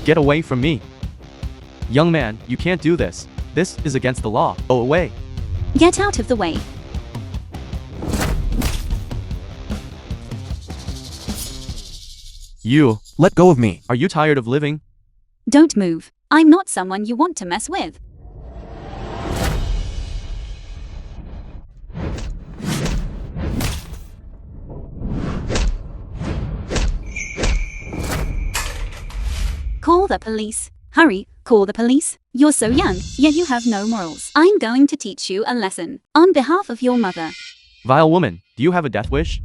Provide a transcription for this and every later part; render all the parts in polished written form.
Get away from me. Young man, you can't do this. This is against the law. Go away. Get out of the way. You. Let go of me. Are you tired of living? Don't move. I'm not someone you want to mess with. Call the police. Hurry, call the police. You're so young, yet you have no morals. I'm going to teach you a lesson. On behalf of your mother. Vile woman, do you have a death wish?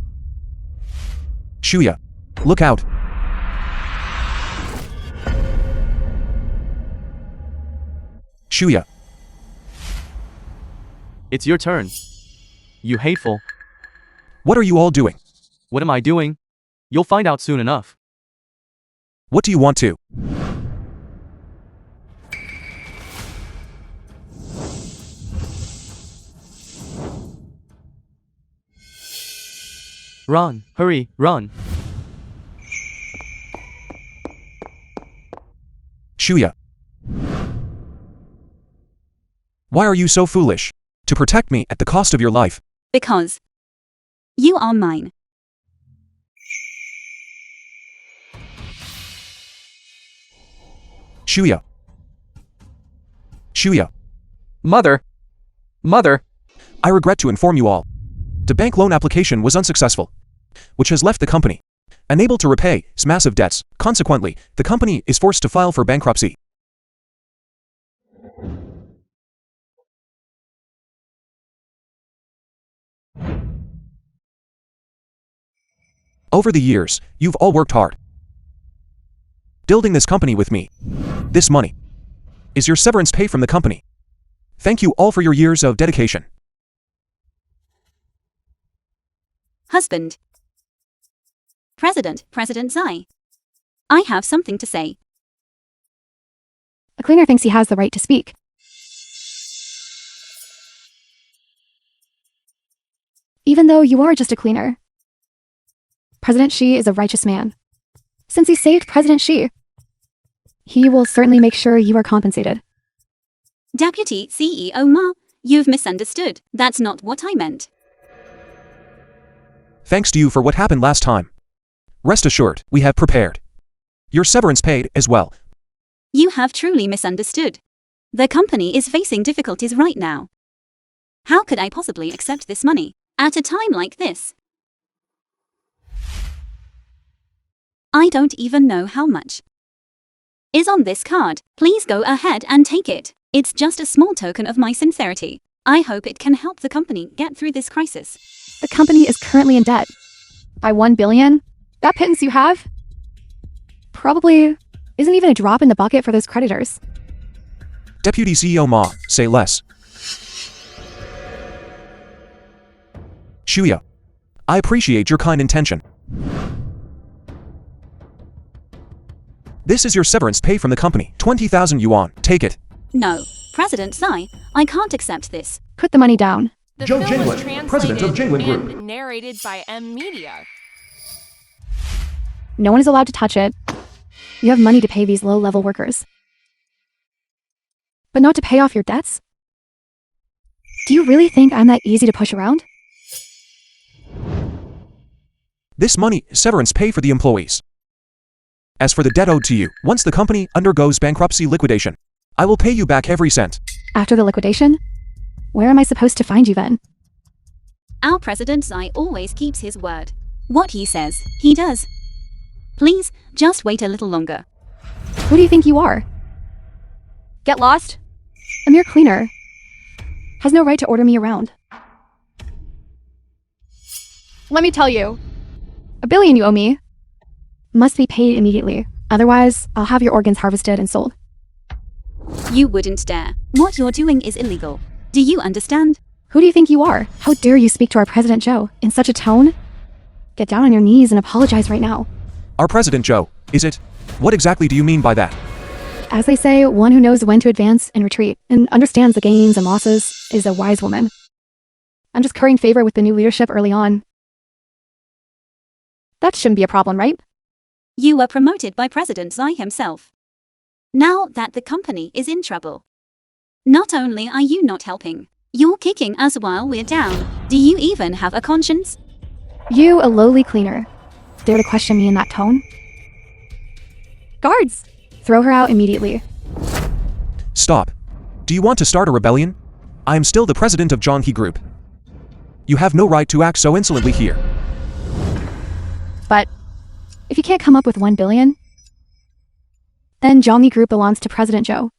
Shuya. Look out. Shuya. It's your turn. You hateful. What are you all doing? What am I doing? You'll find out soon enough. What do you want to? Run, hurry, run. Shuya. Why are you so foolish? To protect me at the cost of your life. Because you are mine. Shuya. Shuya. Mother. Mother. I regret to inform you all. The bank loan application was unsuccessful, which has left the company unable to repay its massive debts. Consequently, the company is forced to file for bankruptcy. Over the years, you've all worked hard, building this company with me. This money is your severance pay from the company. Thank you all for your years of dedication. Husband. President Zai. I have something to say. A cleaner thinks he has the right to speak. Even though you are just a cleaner. President Xi is a righteous man. Since he saved President Xi, he will certainly make sure you are compensated. Deputy CEO Ma, you've misunderstood. That's not what I meant. Thanks to you for what happened last time. Rest assured, we have prepared your severance paid as well. You have truly misunderstood. The company is facing difficulties right now. How could I possibly accept this money at a time like this? I don't even know how much is on this card. Please go ahead and take it. It's just a small token of my sincerity. I hope it can help the company get through this crisis. The company is currently in debt by 1 billion. That pittance you have probably isn't even a drop in the bucket for those creditors. Deputy CEO Ma, say less. Shuya. I appreciate your kind intention. This is your severance pay from the company. 20,000 yuan. Take it. No, President Zai, I can't accept this. Put the money down. The Joe film was Jingling, president of translated Jingling Group. and narrated by M Media. No one is allowed to touch it. You have money to pay these low-level workers, but not to pay off your debts? Do you really think I'm that easy to push around? This money is severance pay for the employees. As for the debt owed to you, once the company undergoes bankruptcy liquidation, I will pay you back every cent. After the liquidation? Where am I supposed to find you then? Our President Zai always keeps his word. What he says, he does. Please, just wait a little longer. Who do you think you are? Get lost? A mere cleaner. Has no right to order me around. Let me tell you. 1 billion you owe me must be paid immediately. Otherwise, I'll have your organs harvested and sold. You wouldn't dare. What you're doing is illegal. Do you understand? Who do you think you are? How dare you speak to our President Joe in such a tone? Get down on your knees and apologize right now. Our President Joe, is it? What exactly do you mean by that? As they say, one who knows when to advance and retreat and understands the gains and losses is a wise woman. I'm just currying favor with the new leadership early on. That shouldn't be a problem, right? You were promoted by President Zai himself. Now that the company is in trouble. Not only are you not helping, you're kicking us while we're down. Do you even have a conscience? You, a lowly cleaner, dare to question me in that tone? Guards! Throw her out immediately. Stop. Do you want to start a rebellion? I am still the president of Zhonghe Group. You have no right to act so insolently here. But if you can't come up with 1 billion, then Zhonghe Group belongs to President Zhou.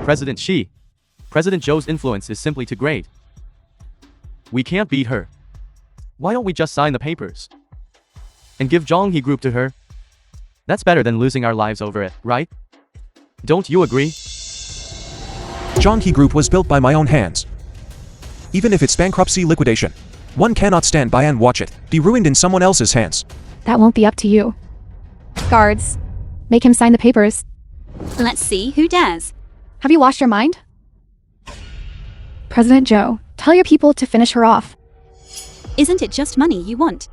President Xi. President Zhou's influence is simply too great. We can't beat her. Why don't we just sign the papers? And give Zhonghe Group to her? That's better than losing our lives over it, right? Don't you agree? Zhonghe Group was built by my own hands. Even if it's bankruptcy liquidation, one cannot stand by and watch it be ruined in someone else's hands. That won't be up to you. Guards, make him sign the papers. Let's see who dares. Have you lost your mind? President Zhou, tell your people to finish her off. Isn't it just money you want?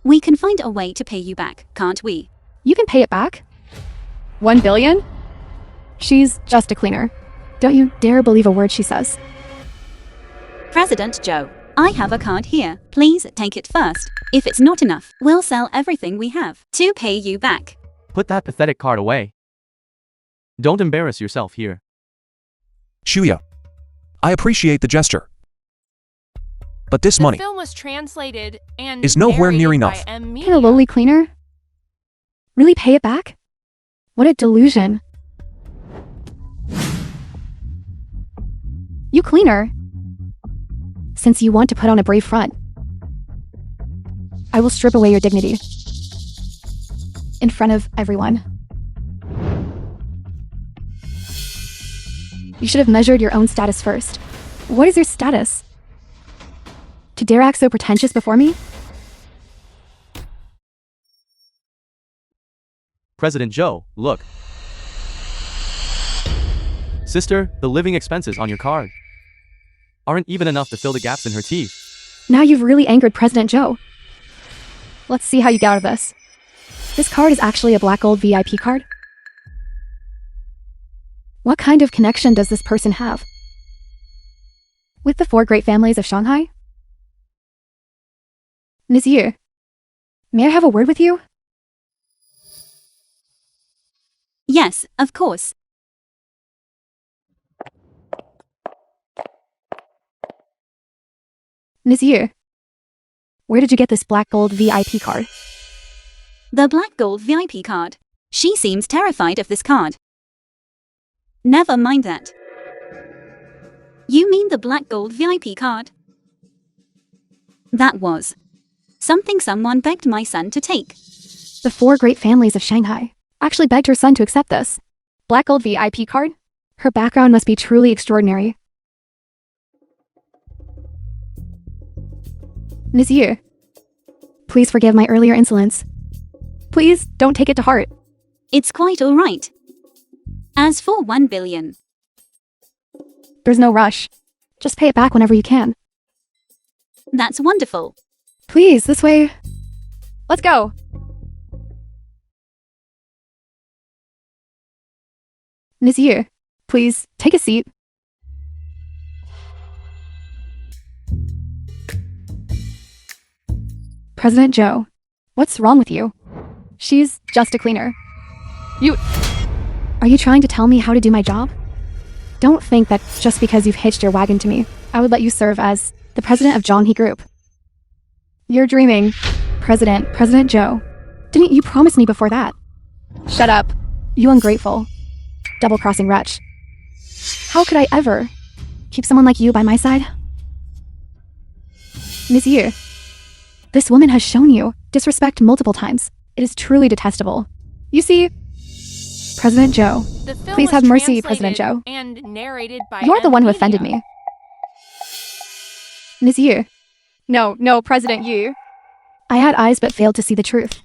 We can find a way to pay you back, can't we? You can pay it back? 1 billion? She's just a cleaner. Don't you dare believe a word she says. President Zhou, I have a card here. Please take it first. If it's not enough, we'll sell everything we have to pay you back. Put that pathetic card away. Don't embarrass yourself here. Shuya. I appreciate the gesture. But this money The film was translated and is nowhere near narrated by enough. M. Can a lowly cleaner really pay it back? What a delusion. You cleaner. Since you want to put on a brave front, I will strip away your dignity. In front of everyone. You should have measured your own status first. What is your status? To dare act so pretentious before me? President Zhou, look. Sister, the living expenses on your card aren't even enough to fill the gaps in her teeth. Now you've really angered President Zhou. Let's see how you get out of this. This card is actually a black gold VIP card. What kind of connection does this person have? With the 4 great families of Shanghai? Monsieur, may I have a word with you? Yes, of course. Monsieur, where did you get this black gold VIP card? The black gold VIP card. She seems terrified of this card. Never mind that. You mean the black gold VIP card? That was something someone begged my son to take. The 4 great families of Shanghai actually begged her son to accept this black gold VIP card? Her background must be truly extraordinary. Monsieur, please forgive my earlier insolence. Please don't take it to heart. It's quite all right. As for 1 billion, There's no rush. Just pay it back whenever you can. that's wonderful. Please, this way. Let's go. Monsieur, please take a seat. President Zhou, what's wrong with you? She's just a cleaner. Are you trying to tell me how to do my job? Don't think that just because you've hitched your wagon to me, I would let you serve as the president of Zhonghe Group. You're dreaming. President Zhou. Didn't you promise me before that? Shut up. You ungrateful. Double-crossing wretch. How could I ever keep someone like you by my side? Monsieur, this woman has shown you disrespect multiple times. It is truly detestable. You see, President Zhou, The film please was have mercy, translated President Zhou. And narrated by You're the M. one who Media. offended me. Monsieur. No, President Yu. I had eyes but failed to see the truth.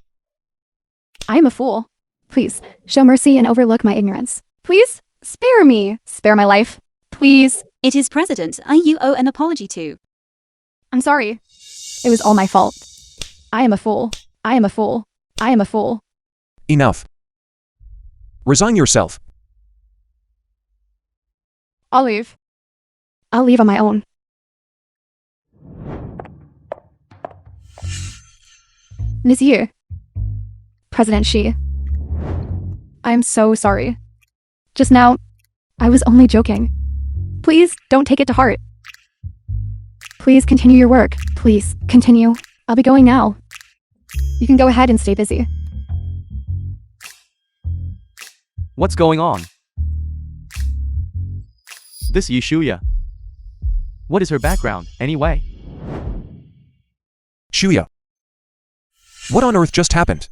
I am a fool. Please, show mercy and overlook my ignorance. Please, spare me. Spare my life. Please. It is President you owe an apology to. I'm sorry. It was all my fault. I am a fool. I am a fool. I am a fool. Enough. Resign yourself. I'll leave. I'll leave on my own. Nazir. President Xi. I'm so sorry. Just now, I was only joking. Please don't take it to heart. Please continue your work. Please continue. I'll be going now. You can go ahead and stay busy. What's going on? This Yishuya. What is her background, anyway? Shuya. What on earth just happened?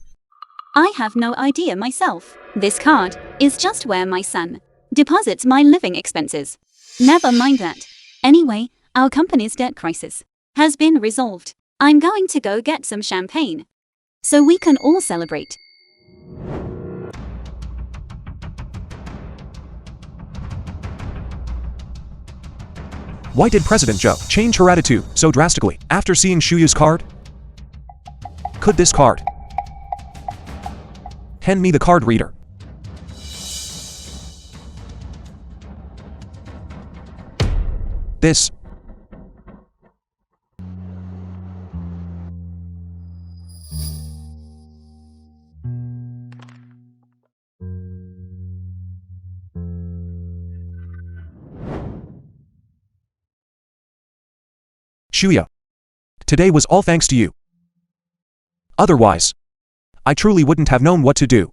I have no idea myself. This card is just where my son deposits my living expenses. Never mind that. Anyway, our company's debt crisis has been resolved. I'm going to go get some champagne so we can all celebrate. Why did President Zhou change her attitude so drastically after seeing Shuya's card? Could this card hand me the card reader? This. Shuya. Today was all thanks to you. Otherwise, I truly wouldn't have known what to do.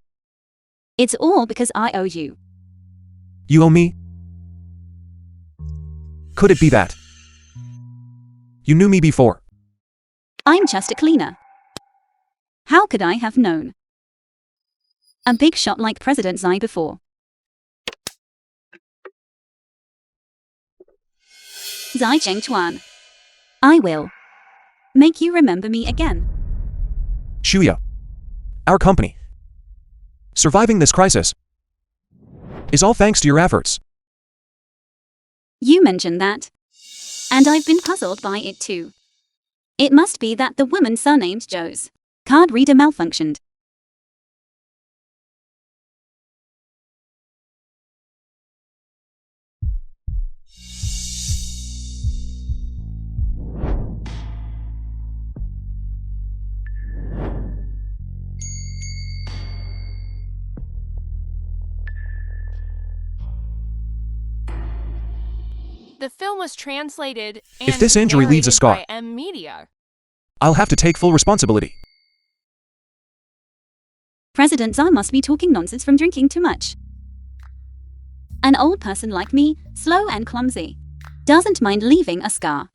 It's all because I owe you. You owe me? Could it be that you knew me before? I'm just a cleaner. How could I have known a big shot like President Xi before? Xi Zhengchuan. I will make you remember me again. Shuya. Our company surviving this crisis is all thanks to your efforts. You mentioned that, and I've been puzzled by it too. It must be that the woman surnamed Joe's card reader malfunctioned. The film was translated and If this injury leaves a narrated scar, by M Media. I'll have to take full responsibility. President Xi must be talking nonsense from drinking too much. An old person like me, slow and clumsy, doesn't mind leaving a scar.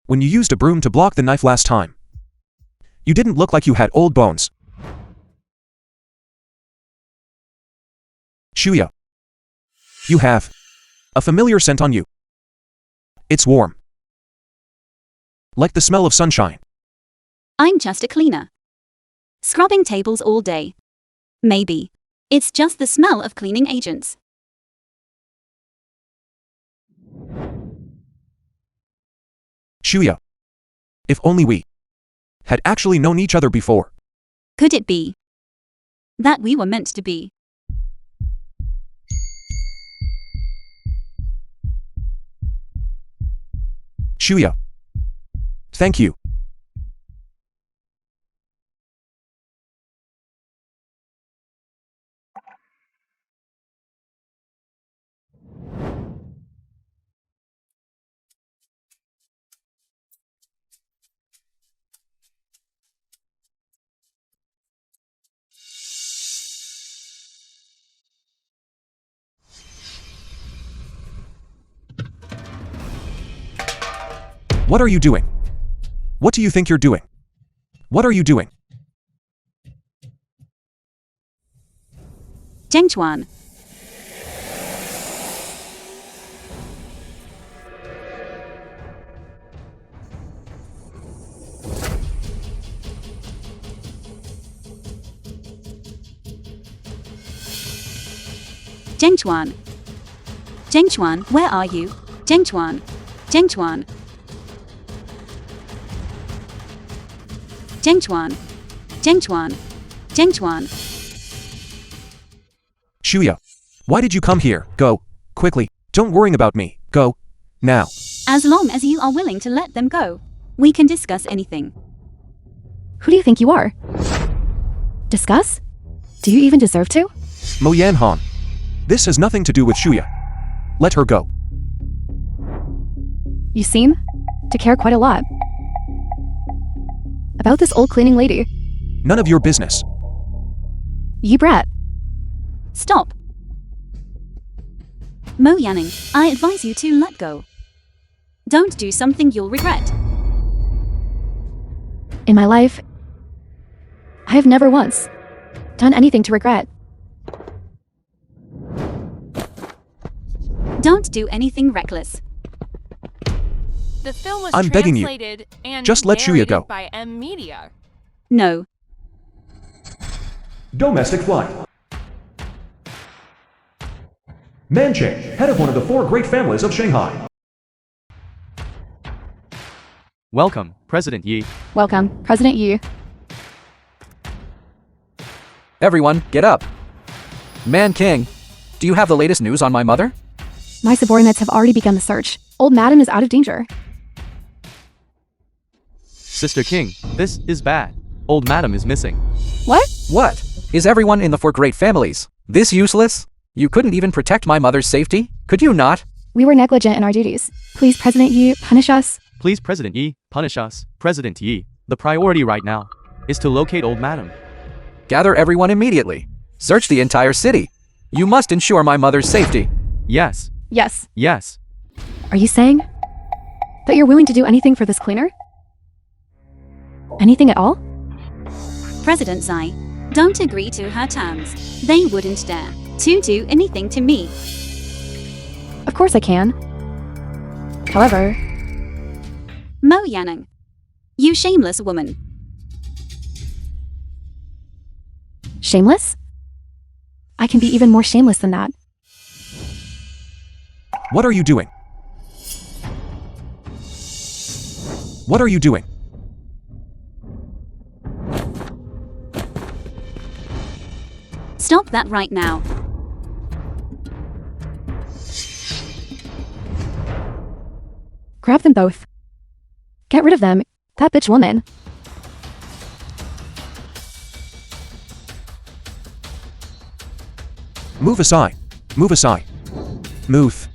When you used a broom to block the knife last time, you didn't look like you had old bones. Shuya. You have a familiar scent on you. It's warm, like the smell of sunshine. I'm just a cleaner. Scrubbing tables all day. Maybe it's just the smell of cleaning agents. Shuya. If only we had actually known each other before. Could it be that we were meant to be? Shuya. Thank you. What are you doing? What do you think you're doing? What are you doing? Zhengchuan. Zhengchuan. Zhengchuan, where are you? Zhengchuan. Zhengchuan. Zhengchuan. Zhengchuan. Zhengchuan. Shuya. Why did you come here? Go. Quickly. Don't worry about me. Go. Now. As long as you are willing to let them go, we can discuss anything. Who do you think you are? Discuss? Do you even deserve to? Mo Yanhan. This has nothing to do with Shuya. Let her go. You seem to care quite a lot about this old cleaning lady. None of your business. You brat. Stop. Mo Yanning, I advise you to let go. Don't do something you'll regret. In my life, I have never once done anything to regret. Don't do anything reckless. The film was I'm begging you. translated and Just let Shuya narrated go. by M Media. No. Domestic flight. Mancheng, head of one of the 4 great families of Shanghai. Welcome, President Yi. Welcome, President Yi. Everyone, get up. Man King, do you have the latest news on my mother? My subordinates have already begun the search. Old Madam is out of danger. Sister King, this is bad. Old Madam is missing. What? What? Is everyone in the 4 great families this useless? You couldn't even protect my mother's safety? Could you not? We were negligent in our duties. Please, President Yi, punish us. Please, President Yi, punish us. President Yi, the priority right now is to locate Old Madam. Gather everyone immediately. Search the entire city. You must ensure my mother's safety. Yes, Yes. yes. Are you saying that you're willing to do anything for this cleaner? Anything at all? President Zai, don't agree to her terms. They wouldn't dare to do anything to me. Of course I can. However, Mo Yanning, you shameless woman. shameless? I can be even more shameless than that. What are you doing? What are you doing? Stop that right now. Grab them both. Get rid of them. That bitch woman. Move aside. Move aside. Move.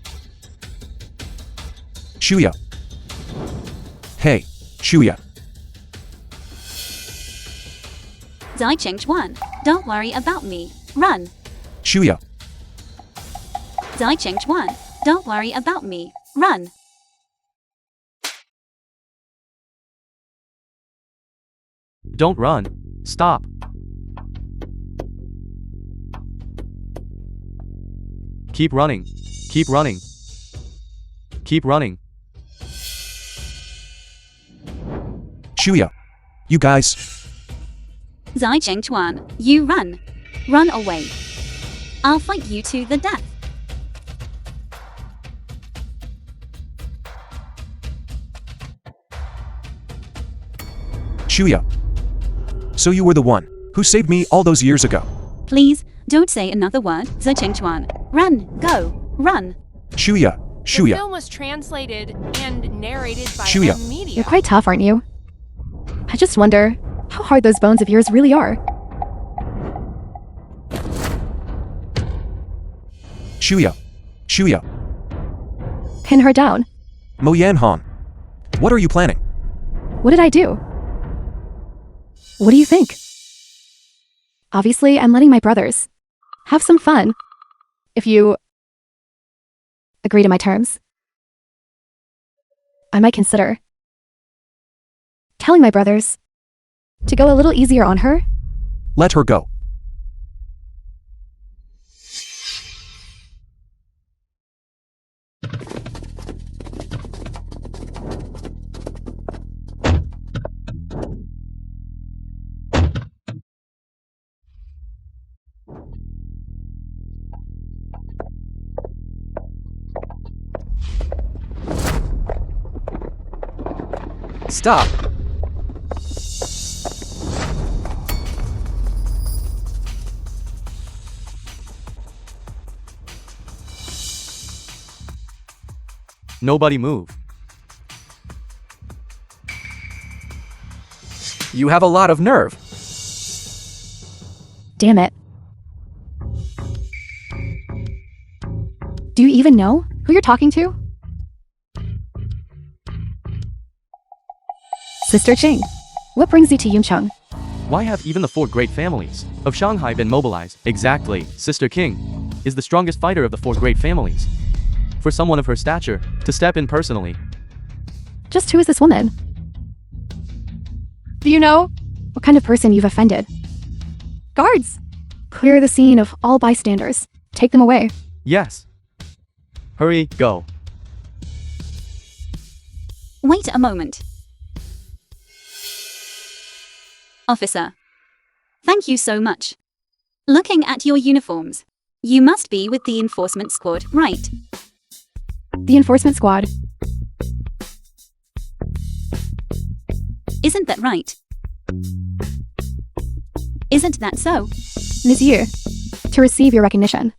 Shuya. Hey, Shuya. Zai Chengchuan, don't worry about me. Run. Shuya. Zai Chengchuan, don't worry about me. Run. Don't run. Stop. Keep running. Keep running. Keep running. Shuya. You guys. Zai Chengchuan, you run. Run away. I'll fight you to the death. Shuya. So you were the one who saved me all those years ago. Please, don't say another word, Zai Chengchuan. Run, go, run. Shuya. The Shuya. film was translated and narrated by Shuya. M Media. You're quite tough, aren't you? I just wonder how hard those bones of yours really are. Shuya. Shuya. Pin her down. Mo Yanhan. What are you planning? What did I do? What do you think? Obviously, I'm letting my brothers have some fun. If you agree to my terms, I might consider telling my brothers to go a little easier on her. Let her go. Stop. Nobody move. You have a lot of nerve. Damn it. Do you even know who you're talking to? Sister Ching, what brings you to Yuncheng? Why have even the 4 great families of Shanghai been mobilized? Exactly. Sister King is the strongest fighter of the 4 great families. For someone of her stature to step in personally. Just who is this woman? Do you know what kind of person you've offended? Guards! Clear the scene of all bystanders. Take them away. Yes. Hurry, go. Wait a moment. Officer. Thank you so much. Looking at your uniforms, you must be with the enforcement squad, right? The enforcement squad. Isn't that right? Isn't that so? Ms. Yu, to receive your recognition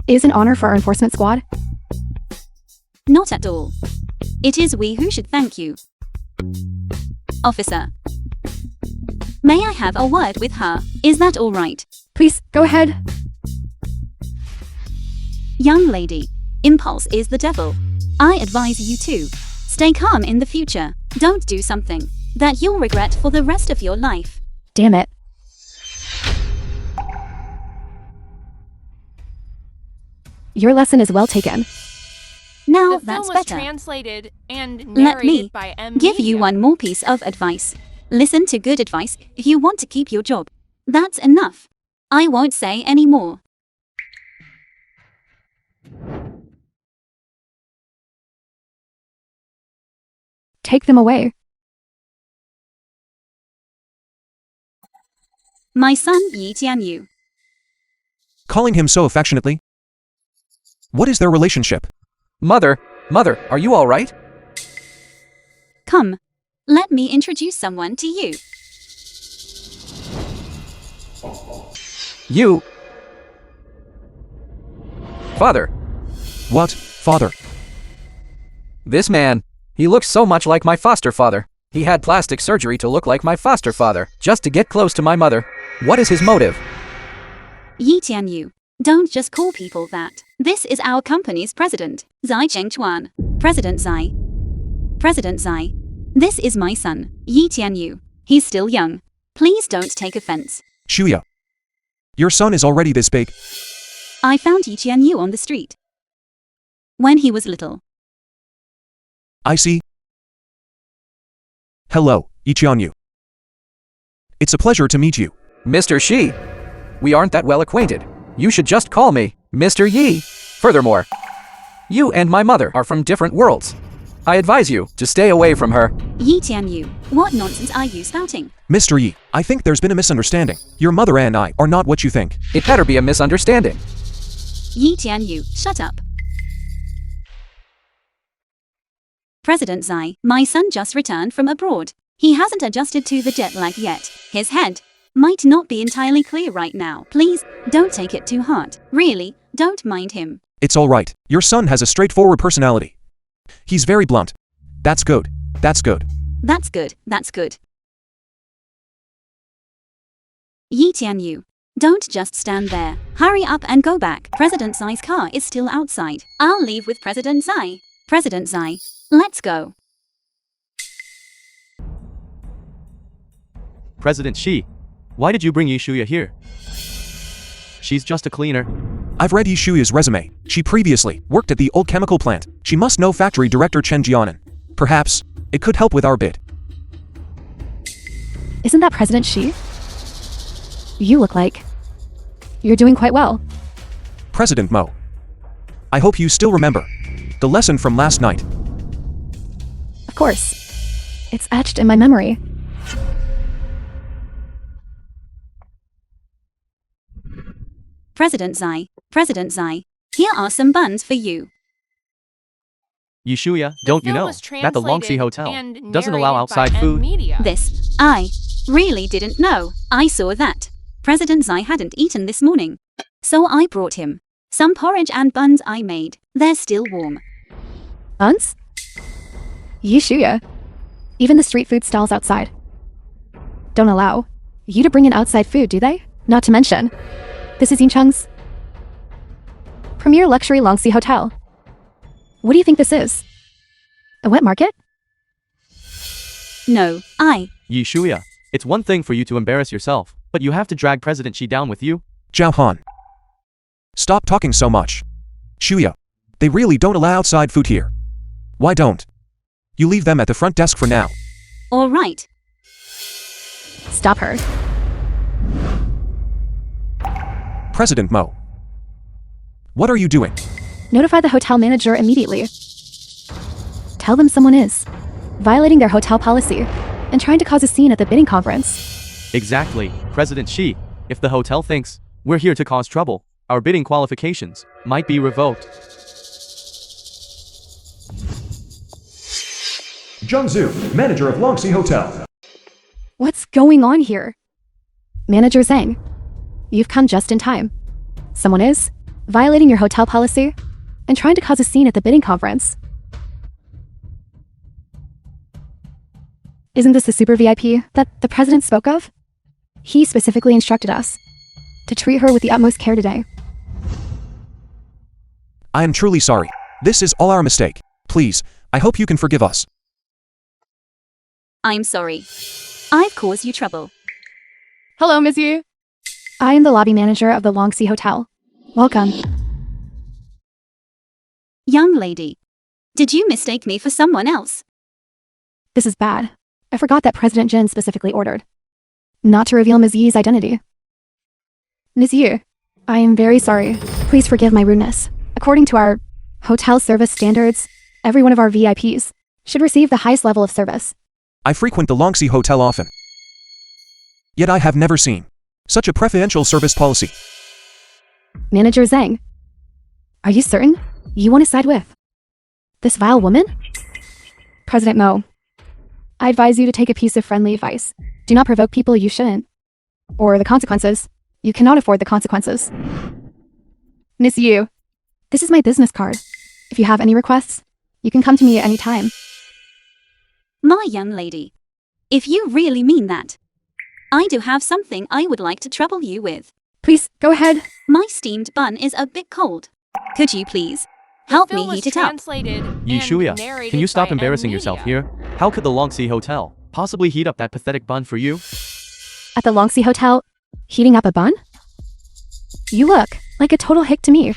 is an honor for our enforcement squad. Not at all. It is we who should thank you. Officer. May I have a word with her? Is that all right? Please, go ahead. Young lady, impulse is the devil. I advise you to stay calm in the future. Don't do something that you'll regret for the rest of your life. Damn it. Your lesson is well taken. Now The film that's was better. translated and Let narrated me by M. give you Media. one more piece of advice. Listen to good advice if you want to keep your job. That's enough. I won't say any more. Take them away. My son Yi Tianyu. Calling him so affectionately? What is their relationship? Mother, are you all right? Come, let me introduce someone to you. You... Father, What, father? this man, he looks so much like my foster father. He had plastic surgery to look like my foster father, just to get close to my mother. What is his motive? Yi Tianyu. Don't just call people that. This is our company's president, Zai Chengchuan. President Zai. President Zai. This is my son, Yi Tianyu. He's still young. Please don't take offense. Shuya. Your son is already this big. I found Yi Tianyu on the street when he was little. I see. Hello, Ichianyu. It's a pleasure to meet you. Mr. Shi. We aren't that well acquainted. You should just call me Mr. Yi. Furthermore, you and my mother are from different worlds. I advise you to stay away from her. Yi Tianyu, what nonsense are you spouting? Mr. Yi, I think there's been a misunderstanding. Your mother and I are not what you think. It better be a misunderstanding. Yi Tianyu, shut up. President Zai, my son just returned from abroad. He hasn't adjusted to the jet lag yet. His head might not be entirely clear right now. Please, don't take it too hard. Really, don't mind him. It's all right. Your son has a straightforward personality. He's very blunt. That's good. That's good. That's good, that's good. Yi Tianyu, don't just stand there. Hurry up and go back. President Zai's car is still outside. I'll leave with President Zai. President Zai, let's go. President Shi, why did you bring Yishuya here? She's just a cleaner. I've read Yishuya's resume. She previously worked at the old chemical plant. She must know factory director Chen Jianan. Perhaps it could help with our bid. Isn't that President Xi? You look like you're doing quite well. President Mo. I hope you still remember the lesson from last night. Of course. It's etched in my memory. President Zai, here are some buns for you. Yishuya, don't you film know was that the Longxi translated Hotel and doesn't allow narrated by outside M. food? Media. This, I really didn't know. I saw that President Zai hadn't eaten this morning. So I brought him some porridge and buns I made. They're still warm. Buns? Yishuya. Even the street food stalls outside don't allow you to bring in outside food, do they? Not to mention, this is Yincheng's premier luxury Longxi hotel. What do you think this is? A wet market? No, Yi Shuya, it's one thing for you to embarrass yourself, but you have to drag President Xi down with you? Zhao Han. Stop talking so much. Shuya. They really don't allow outside food here. Why don't you leave them at the front desk for now? all right. Stop her. President Mo. What are you doing? Notify the hotel manager immediately. Tell them someone is violating their hotel policy and trying to cause a scene at the bidding conference. Exactly, President Xi. If the hotel thinks we're here to cause trouble, our bidding qualifications might be revoked. Zheng Zhu, manager of Longxi Hotel. What's going on here? Manager Zhang, you've come just in time. Someone is violating your hotel policy and trying to cause a scene at the bidding conference. Isn't this the super VIP that the president spoke of? He specifically instructed us to treat her with the utmost care today. I am truly sorry. This is all our mistake. Please, I hope you can forgive us. I'm sorry. I've caused you trouble. Hello, Miss Yu. I am the lobby manager of the Longxi Hotel. Welcome. Young lady, did you mistake me for someone else? This is bad. I forgot that President Jin specifically ordered not to reveal Ms. Yi's identity. Ms. Yu, I am very sorry. Please forgive my rudeness. According to our hotel service standards, every one of our VIPs should receive the highest level of service. I frequent the Longxi Hotel often. Yet I have never seen such a preferential service policy. Manager Zhang, are you certain you want to side with this vile woman? President Mo, I advise you to take a piece of friendly advice. Do not provoke people you shouldn't. Or the consequences. You cannot afford the consequences. Miss Yu, this is my business card. If you have any requests, you can come to me at any time. My young lady, if you really mean that, I do have something I would like to trouble you with. Please, go ahead. My steamed bun is a bit cold. Could you please help Film me was heat it up? translated Yi and Shuya, narrated can you stop by embarrassing Media. yourself here? How could the Longxi Hotel possibly heat up that pathetic bun for you? At the Longxi Hotel, heating up a bun? You look like a total hick to me.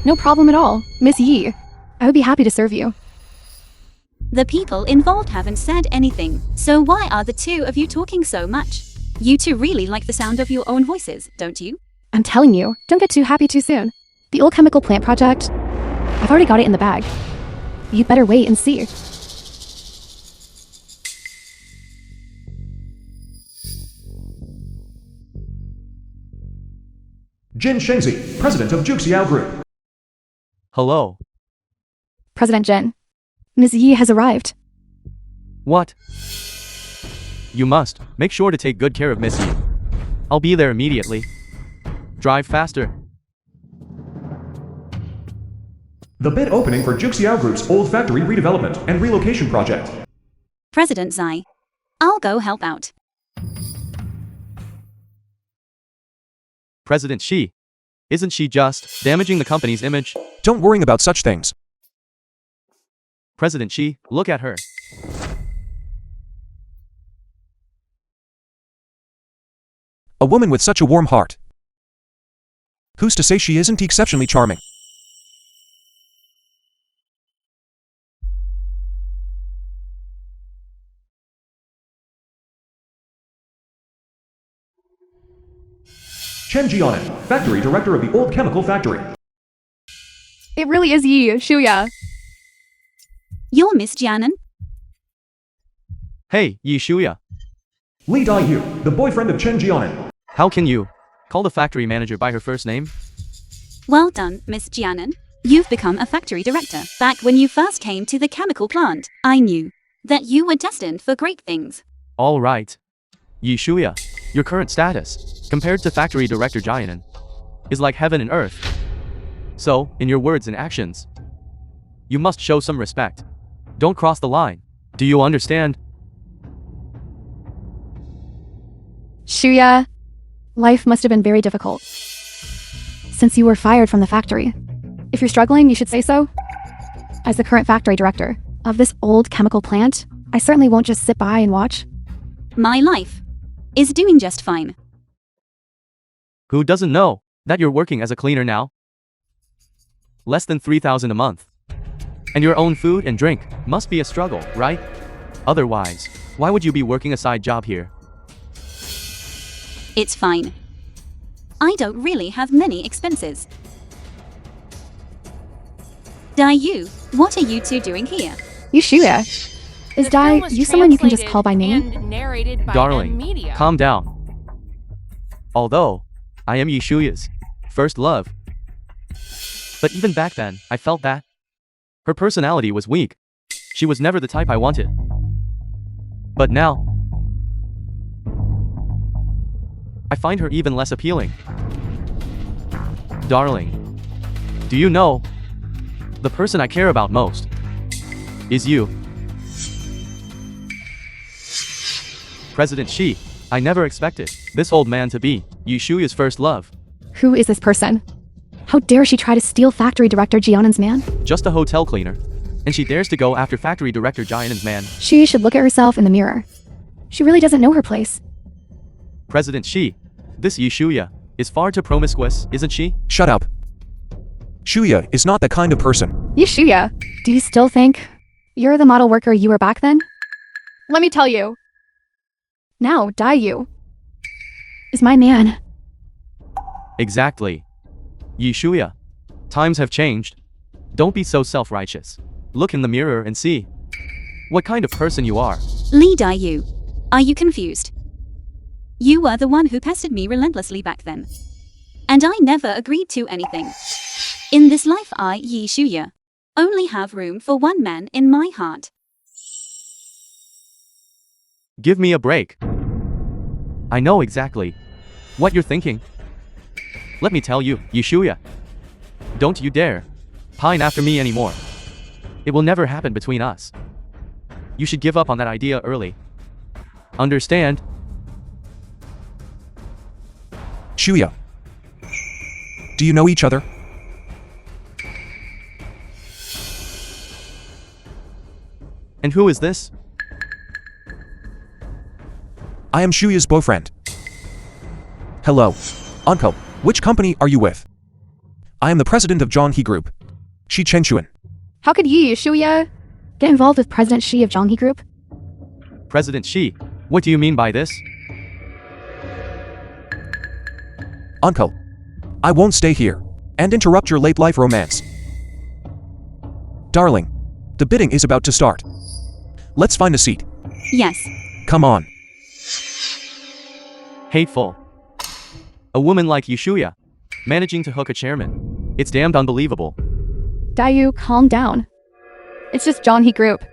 No problem at all, Miss Yi. I would be happy to serve you. The people involved haven't said anything, so why are the two of you talking so much? You two really like the sound of your own voices, don't you? I'm telling you, don't get too happy too soon. The old chemical plant project, I've already got it in the bag. You'd better wait and see. Jin Shengzi, president of Juxiao Group. Hello. President Jin, Ms. Yi has arrived. What? You must make sure to take good care of Miss Yi. I'll be there immediately. Drive faster. The bid opening for Juxiao Group's old factory redevelopment and relocation project. President Zai, I'll go help out. President Xi. Isn't she just damaging the company's image? Don't worry about such things. President Xi, look at her. A woman with such a warm heart. Who's to say she isn't exceptionally charming? Chen Jianan, factory director of the old chemical factory. It really is Yi, Shuya. You're Miss Jianan? Hey, Yi Shuya. Li Daiyu, the boyfriend of Chen Jianan. How can you call the factory manager by her first name? Well done, Miss Jianan. You've become a factory director. Back when you first came to the chemical plant, I knew that you were destined for great things. All right. Yi Shuya, your current status, compared to factory director Jianan, is like heaven and earth. So, in your words and actions, you must show some respect. Don't cross the line. Do you understand? Shuya, life must have been very difficult. Since you were fired from the factory. If you're struggling, you should say so. As the current factory director of this old chemical plant, I certainly won't just sit by and watch. My life is doing just fine. Who doesn't know that you're working as a cleaner now? Less than 3,000 a month. And your own food and drink must be a struggle, right? Otherwise, why would you be working a side job here? It's fine. I don't really have many expenses. Dayu, what are you two doing here? You Shuya. Is The film Dai was you someone you can just call by name? And narrated by Darling, media. calm down. Although, I am Yishuya's first love. But even back then, I felt that her personality was weak. She was never the type I wanted. But now, I find her even less appealing. Darling, do you know, the person I care about most is you. President Shi, I never expected this old man to be Yishuya's first love. Who is this person? How dare she try to steal factory director Jianen's man? Just a hotel cleaner. And she dares to go after factory director Jianen's man. She should look at herself in the mirror. She really doesn't know her place. President Shi, this Yishuya is far too promiscuous, isn't she? Shut up. Shuya is not that kind of person. Yishuya, do you still think you're the model worker you were back then? Let me tell you. Now, Dayu is my man. Exactly. Yishuya, times have changed. Don't be so self-righteous. Look in the mirror and see what kind of person you are. Lee Dayu, are you confused? You were the one who pestered me relentlessly back then. And I never agreed to anything. In this life I, Yishuya, only have room for one man in my heart. Give me a break. I know exactly what you're thinking. Let me tell you, Yishuya, don't you dare pine after me anymore. It will never happen between us. You should give up on that idea early. Understand? Shuya. Do you know each other? And who is this? I am Shuya's boyfriend. Hello. Uncle, which company are you with? I am the president of Zhonghe Group. Shi Chengchuan. How could you, Yishuya, get involved with President Shi of Zhonghe Group? President Shi, what do you mean by this? Uncle, I won't stay here and interrupt your late life romance. Darling, the bidding is about to start. Let's find a seat. Yes. Come on. Hateful. A woman like Yishuya, managing to hook a chairman. It's damned unbelievable. Dayu, calm down. It's just Zhonghe Group.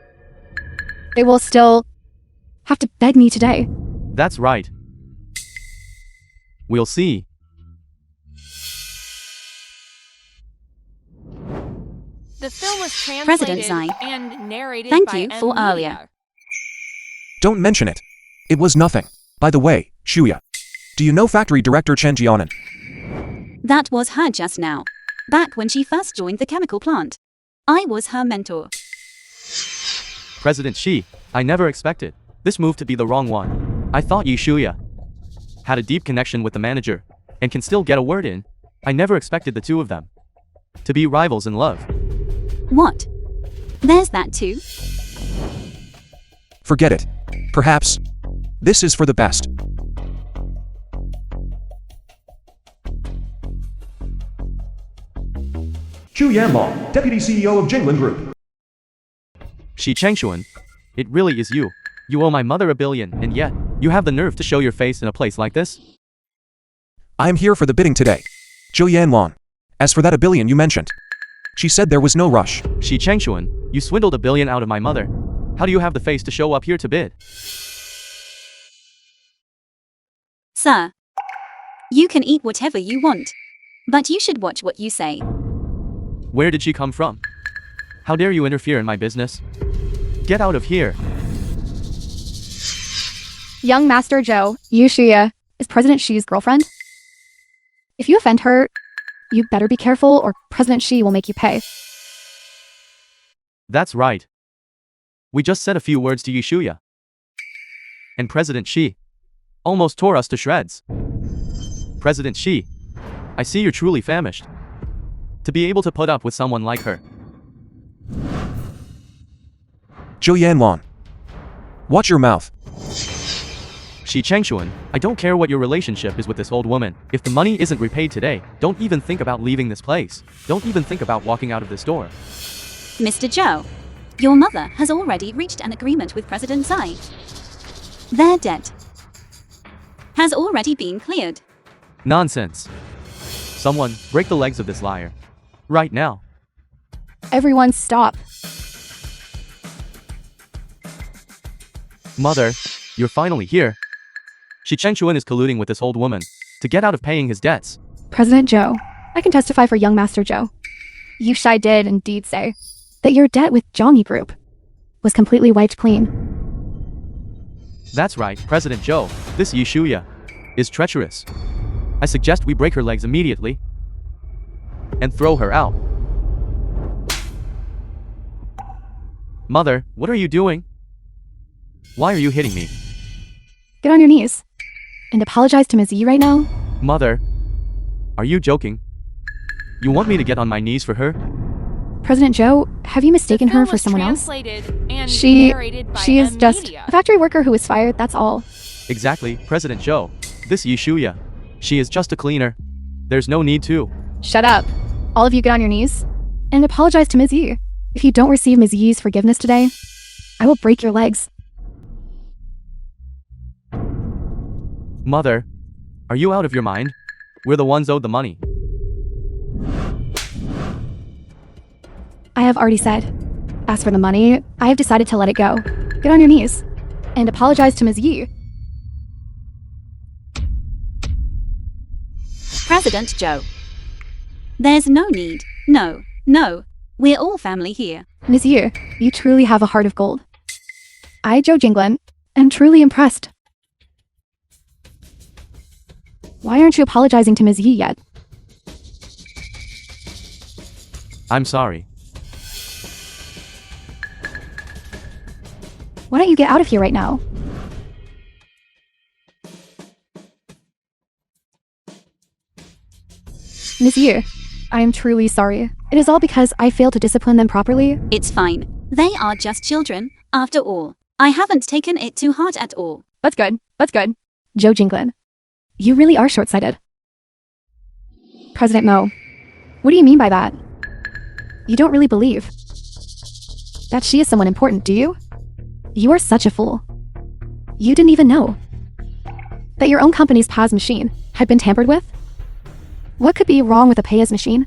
They will still have to beg me today. That's right. We'll see. The film was translated President Zai, and narrated thank by you for media. earlier. Don't mention it. It was nothing. By the way, Shuya, do you know factory director Chen Jianen? That was her just now. Back when she first joined the chemical plant. I was her mentor. President Shi, I never expected this move to be the wrong one. I thought Yishuya had a deep connection with the manager and can still get a word in. I never expected the two of them to be rivals in love. What? There's that too? Forget it. Perhaps this is for the best. Chu Yanlong, Deputy CEO of Jinglan Group. Shi Chengchuan, it really is you. You owe my mother $1 billion, and yet, you have the nerve to show your face in a place like this? I am here for the bidding today. Zhou Yanlong. As for that $1 billion you mentioned, she said there was no rush. Shi Chengchuan, you swindled $1 billion out of my mother. How do you have the face to show up here to bid? Sir, you can eat whatever you want. But you should watch what you say. Where did she come from? How dare you interfere in my business? Get out of here. Young Master Joe, Yu Xia, is President Xi's girlfriend. If you offend her, you better be careful or President Xi will make you pay. That's right. We just said a few words to Yushuya. And President Xi almost tore us to shreds. President Xi, I see you're truly famished. To be able to put up with someone like her. Zhou Yanlong. Watch your mouth. Shi Chengshuan, I don't care what your relationship is with this old woman. If the money isn't repaid today, don't even think about leaving this place. Don't even think about walking out of this door. Mr. Zhou, your mother has already reached an agreement with President Tsai. Their debt has already been cleared. Nonsense. Someone, break the legs of this liar. Right now. Everyone stop. Mother, you're finally here. Shi Chengshuan is colluding with this old woman to get out of paying his debts. President Zhou, I can testify for young Master Zhou. Yu Shai did indeed say that your debt with Zhongyi Group was completely wiped clean. That's right, President Zhou. This Yushuya is treacherous. I suggest we break her legs immediately and throw her out. Mother, what are you doing? Why are you hitting me? Get on your knees and apologize to Ms. Yi right now. Mother, are you joking? You want me to get on my knees for her? President Zhou, have you mistaken The film her for was someone else? translated and She narrated by is just media. a factory worker who was fired, that's all. Exactly, President Zhou. This Yushuya, she is just a cleaner. There's no need to. Shut up. All of you get on your knees and apologize to Ms. Yi. If you don't receive Ms. Yi's forgiveness today, I will break your legs. Mother, are you out of your mind? We're the ones owed the money. I have already said. As for the money, I have decided to let it go. Get on your knees and apologize to Ms. Yi. President Zhou. There's no need. No. We're all family here. Ms. Yi, you truly have a heart of gold. I, Zhou Jinglin, am truly impressed. Why aren't you apologizing to Ms. Yi yet? I'm sorry. Why don't you get out of here right now? Ms. Yi, I am truly sorry. It is all because I failed to discipline them properly. It's fine. They are just children, after all. I haven't taken it to heart at all. That's good. Zhou Jinglin, you really are short-sighted. President Mo, what do you mean by that? You don't really believe that she is someone important, do you? You are such a fool. You didn't even know that your own company's PAS machine had been tampered with? What could be wrong with a PAS machine?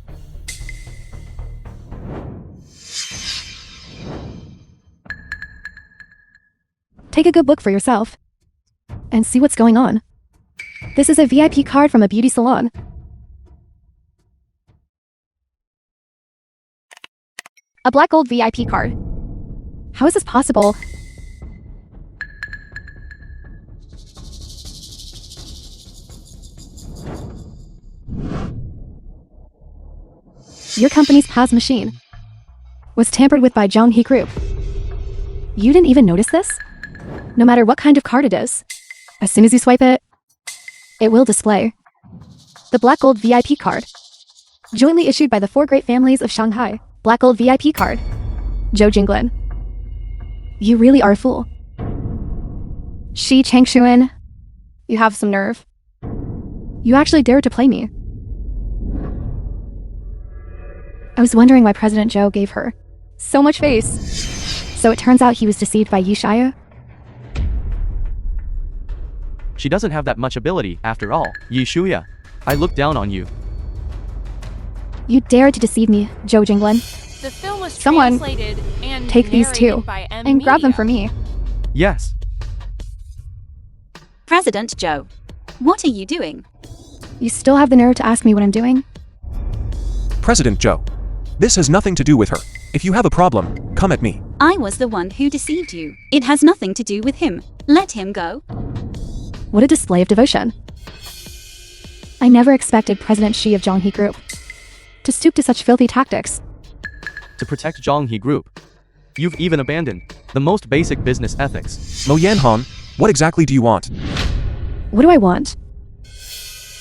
Take a good look for yourself and see what's going on. This is a VIP card from a beauty salon. A black gold VIP card. How is this possible? Your company's PAS machine was tampered with by Zhongyi Group. You didn't even notice this? No matter what kind of card it is, as soon as you swipe it, it will display the Black Gold VIP card, jointly issued by the 4 great families of Shanghai. Black Gold VIP card. Zhou Jinglin, you really are a fool. Shi Chengshuan, you have some nerve. You actually dared to play me. I was wondering why President Zhou gave her so much face. So it turns out he was deceived by Yu Shia? She doesn't have that much ability, after all. Yushuya, I look down on you. You dared to deceive me, Zhou Jinglin. The film was Someone translated and take these two narrated by and grab them media. for me. Yes. President Zhou, what are you doing? You still have the nerve to ask me what I'm doing? President Zhou. This has nothing to do with her. If you have a problem, come at me. I was the one who deceived you. It has nothing to do with him. Let him go. What a display of devotion. I never expected President Shi of Zhonghe Group to stoop to such filthy tactics. To protect Zhonghe Group, you've even abandoned the most basic business ethics. Mo Yanhong, what exactly do you want? What do I want?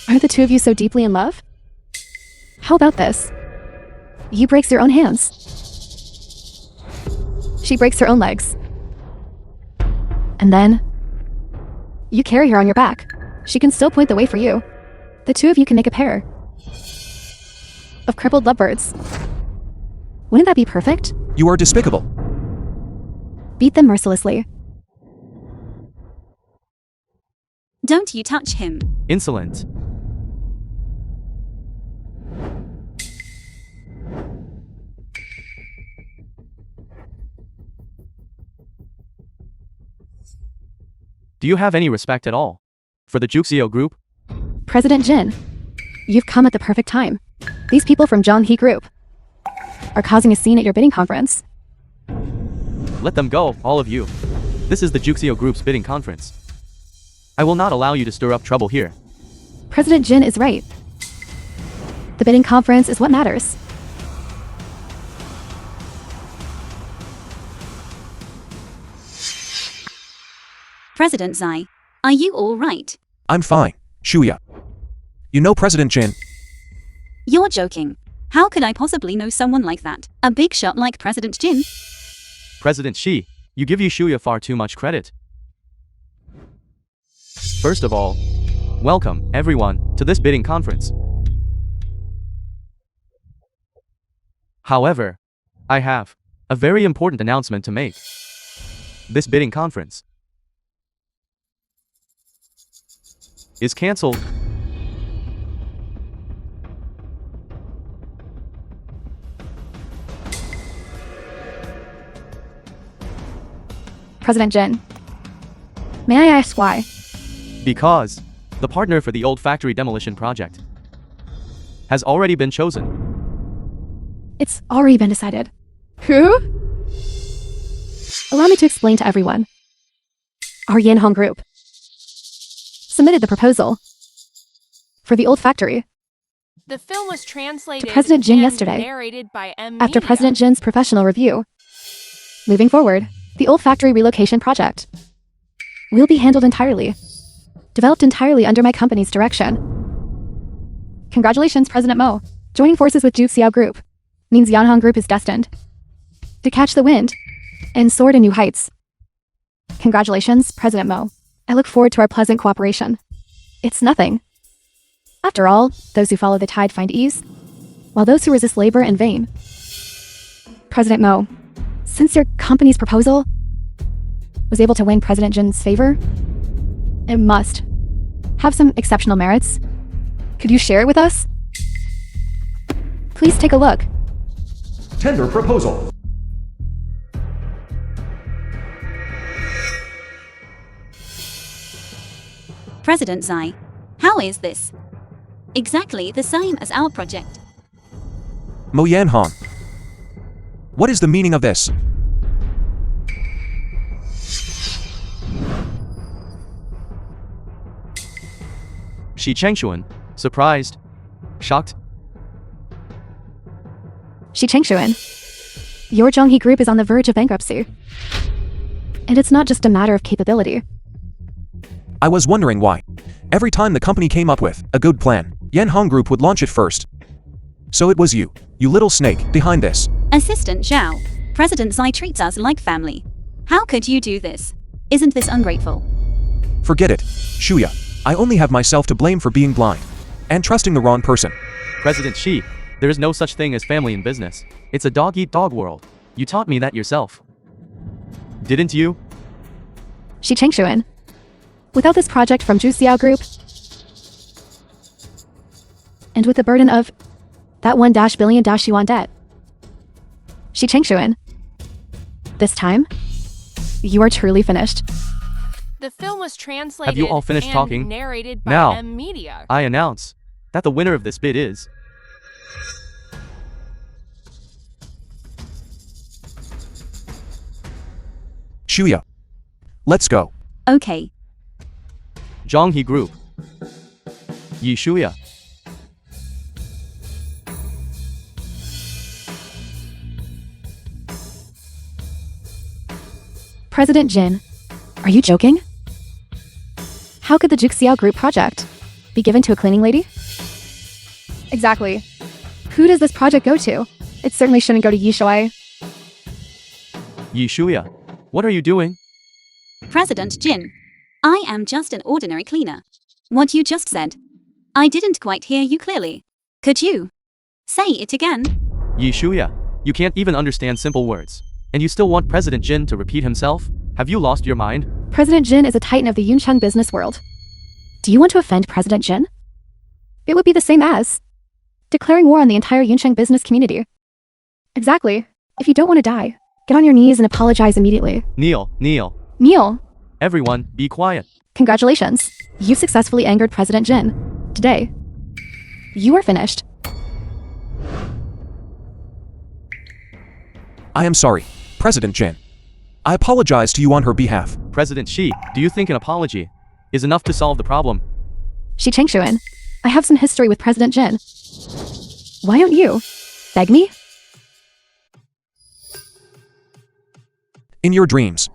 Are the two of you so deeply in love? How about this? You breaks your own hands. She breaks her own legs. And then you carry her on your back. She can still point the way for you. The two of you can make a pair of crippled lovebirds. Wouldn't that be perfect? You are despicable. Beat them mercilessly. Don't you touch him. Insolent. Do you have any respect at all for the Juxio Group? President Jin, you've come at the perfect time. These people from Zhonghe Group are causing a scene at your bidding conference. Let them go, all of you. This is the Juxio Group's bidding conference. I will not allow you to stir up trouble here. President Jin is right. The bidding conference is what matters. President Zai, are you all right? I'm fine, Shuya. You know President Jin. You're joking. How could I possibly know someone like that? A big shot like President Jin? President Shi, you give Yushuya far too much credit. First of all, welcome, everyone, to this bidding conference. However, I have a very important announcement to make. This bidding conference is cancelled. President Jin, may I ask why? Because the partner for the old factory demolition project has already been chosen. It's already been decided. Who? Allow me to explain to everyone. Our Yanhong Group submitted the proposal for the old factory The film was translated to President Jin and yesterday. narrated by M. After Media. President Jin's professional review. Moving forward, the old factory relocation project will be handled entirely, developed entirely under my company's direction. Congratulations, President Mo. Joining forces with Juxiao Group means Yanhong Group is destined to catch the wind and soar to new heights. Congratulations, President Mo. I look forward to our pleasant cooperation. It's nothing. After all, those who follow the tide find ease, while those who resist labor in vain. President Mo, since your company's proposal was able to win President Jin's favor, it must have some exceptional merits. Could you share it with us? Please take a look. Tender proposal. President Zai, how is this? Exactly the same as our project. Mo Yanhong. What is the meaning of this? Shi Chengshuan, surprised, shocked. Shi Chengshuan, your Zhonghe Group is on the verge of bankruptcy. And it's not just a matter of capability. I was wondering why. Every time the company came up with a good plan, Yanhong Group would launch it first. So it was you little snake, behind this. Assistant Zhao, President Zai treats us like family. How could you do this? Isn't this ungrateful? Forget it, Shuya. I only have myself to blame for being blind and trusting the wrong person. President Shi, there is no such thing as family in business. It's a dog-eat-dog world. You taught me that yourself. Didn't you? Shi Chengshuan, without this project from Juxiao Group, and with the burden of that $1 billion yuan debt, Shi Chengshuan, this time, you are truly finished. The film was translated Have you all finished and talking? narrated by Now, M. Media. I announce that the winner of this bid is Shuya. Let's go. Okay. Zhonghe Group. Yi Shuya. President Jin, are you joking? How could the Juxiao Group project be given to a cleaning lady? Exactly. Who does this project go to? It certainly shouldn't go to Yi Shuai. Yi Shuya. What are you doing? President Jin, I am just an ordinary cleaner. What you just said, I didn't quite hear you clearly. Could you say it again? Yi Shuya. You can't even understand simple words. And you still want President Jin to repeat himself? Have you lost your mind? President Jin is a titan of the Yuncheng business world. Do you want to offend President Jin? It would be the same as declaring war on the entire Yuncheng business community. Exactly. If you don't want to die, get on your knees and apologize immediately. Kneel. Kneel. Everyone, be quiet. Congratulations. You successfully angered President Jin. Today, you are finished. I am sorry, President Jin. I apologize to you on her behalf. President Xi, do you think an apology is enough to solve the problem? Shi Chengshuan, I have some history with President Jin. Why don't you beg me? In your dreams.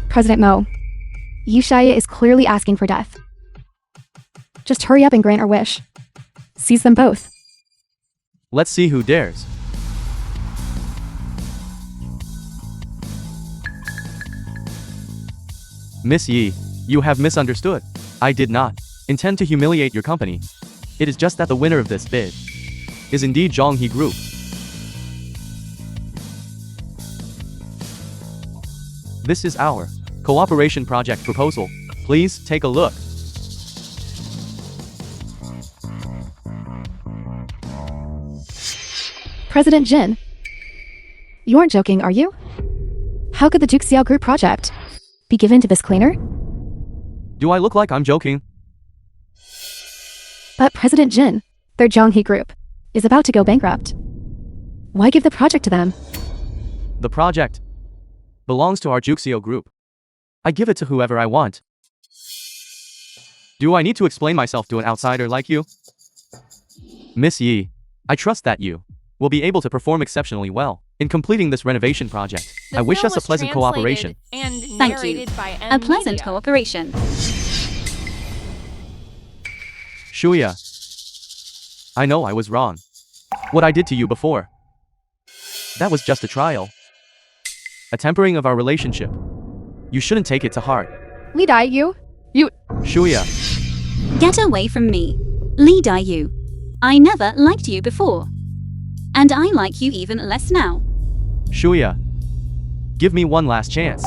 President Mo, Yi Shaya is clearly asking for death. Just hurry up and grant our wish. Seize them both. Let's see who dares. Miss Yi, you have misunderstood. I did not intend to humiliate your company. It is just that the winner of this bid is indeed Zhonghe Group. This is our cooperation project proposal. Please take a look. President Jin, you aren't joking, are you? How could the Juxiao Group project be given to this cleaner? Do I look like I'm joking? But President Jin, their Zhonghe Group, is about to go bankrupt. Why give the project to them? The project belongs to our Juxio Group. I give it to whoever I want. Do I need to explain myself to an outsider like you? Miss Yi, I trust that you will be able to perform exceptionally well in completing this renovation project. The I wish film us a was pleasant translated cooperation. And Thank you. narrated by A pleasant Media. cooperation. Shuya, I know I was wrong. What I did to you before, that was just a trial. A tempering of our relationship. You shouldn't take it to heart. Li Dai, you? Shuya, Get away from me. Li Dai Yu. I never liked you before. And I like you even less now. Shuya, give me one last chance.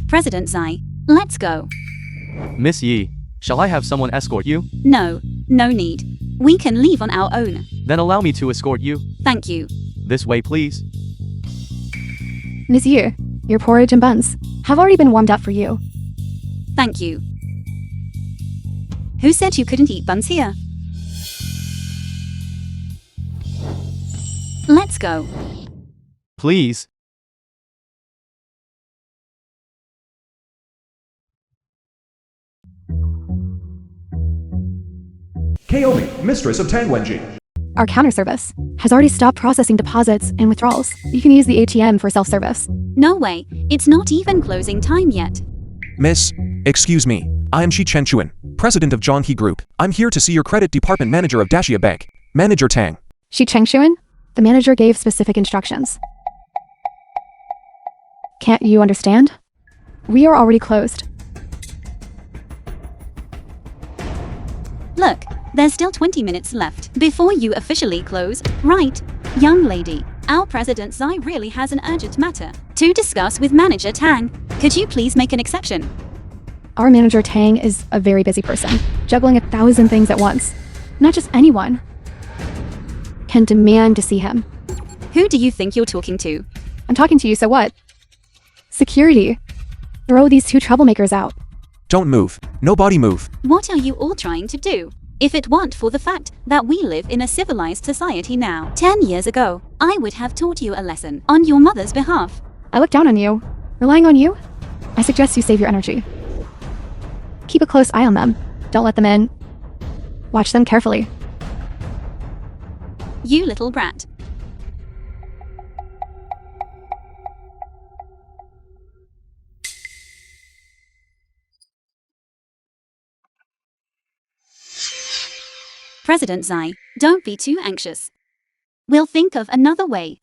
President Zai, let's go. Miss Yi, shall I have someone escort you? No need. We can leave on our own. Then allow me to escort you. Thank you. This way, please. Ms. Yu, your porridge and buns have already been warmed up for you. Thank you. Who said you couldn't eat buns here? Let's go. Please. Kaomi, mistress of Tangwenji. Our counter service has already stopped processing deposits and withdrawals. You can use the ATM for self-service. No way. It's not even closing time yet. Miss, excuse me. I am Shi Chenchuan, president of Zhonghe Group. I'm here to see your credit department manager of Dashia Bank. Manager Tang. Shi Chengshuan, the manager gave specific instructions. Can't you understand? We are already closed. Look, there's still 20 minutes left before you officially close, right? Young lady, our President Zai really has an urgent matter to discuss with Manager Tang. Could you please make an exception? Our manager Tang is a very busy person, juggling 1,000 things at once. Not just anyone can demand to see him. Who do you think you're talking to? I'm talking to you, so what? Security. Throw these two troublemakers out. Don't move. Nobody move. What are you all trying to do? If it weren't for the fact that we live in a civilized society now, 10 years ago, I would have taught you a lesson on your mother's behalf. I look down on you. Relying on you? I suggest you save your energy. Keep a close eye on them. Don't let them in. Watch them carefully. You little brat. President Zai, don't be too anxious. We'll think of another way.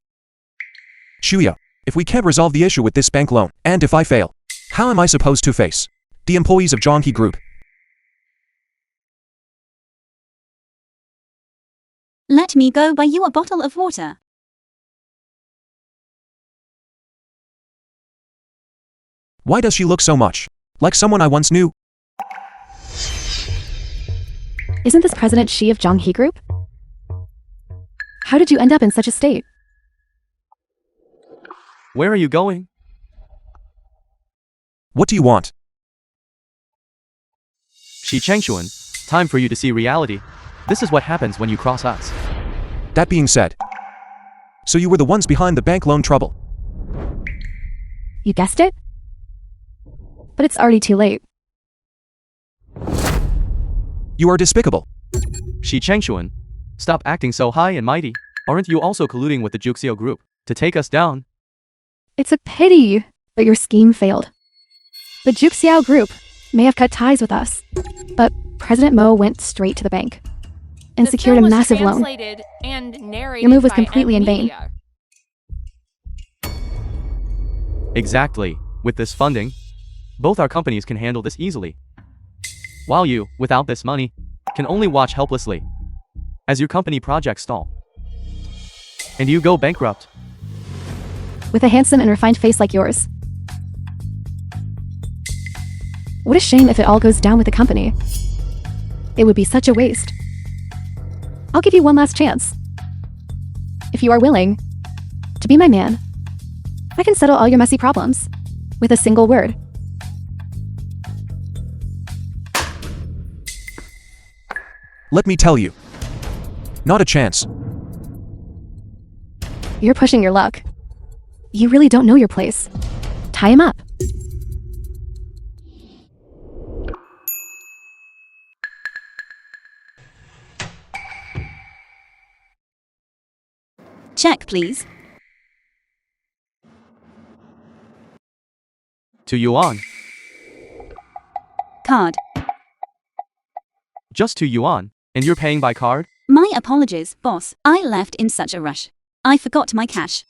Shuya, if we can't resolve the issue with this bank loan, and if I fail, how am I supposed to face the employees of Zhonghe Group? Let me go buy you a bottle of water. Why does she look so much like someone I once knew? Isn't this President Xi of Zhonghe Group? How did you end up in such a state? Where are you going? What do you want? Shi Chengxuan, time for you to see reality. This is what happens when you cross us. That being said, so you were the ones behind the bank loan trouble. You guessed it? But it's already too late. You are despicable. Shi Chengxuan, stop acting so high and mighty. Aren't you also colluding with the Juxiao group to take us down? It's a pity, but your scheme failed. The Juxiao Group may have cut ties with us, but President Mo went straight to the bank and The secured a film was massive loan. translated and narrated Your move was by completely in vain. Media. Exactly. With this funding, both our companies can handle this easily. While you, without this money, can only watch helplessly as your company projects stall. And you go bankrupt. With a handsome and refined face like yours. What a shame if it all goes down with the company. It would be such a waste. I'll give you one last chance. If you are willing to be my man, I can settle all your messy problems with a single word. Let me tell you. Not a chance. You're pushing your luck. You really don't know your place. Tie him up. Check, please. 2 yuan. Card. Just 2 yuan. And you're paying by card? My apologies, boss. I left in such a rush. I forgot my cash.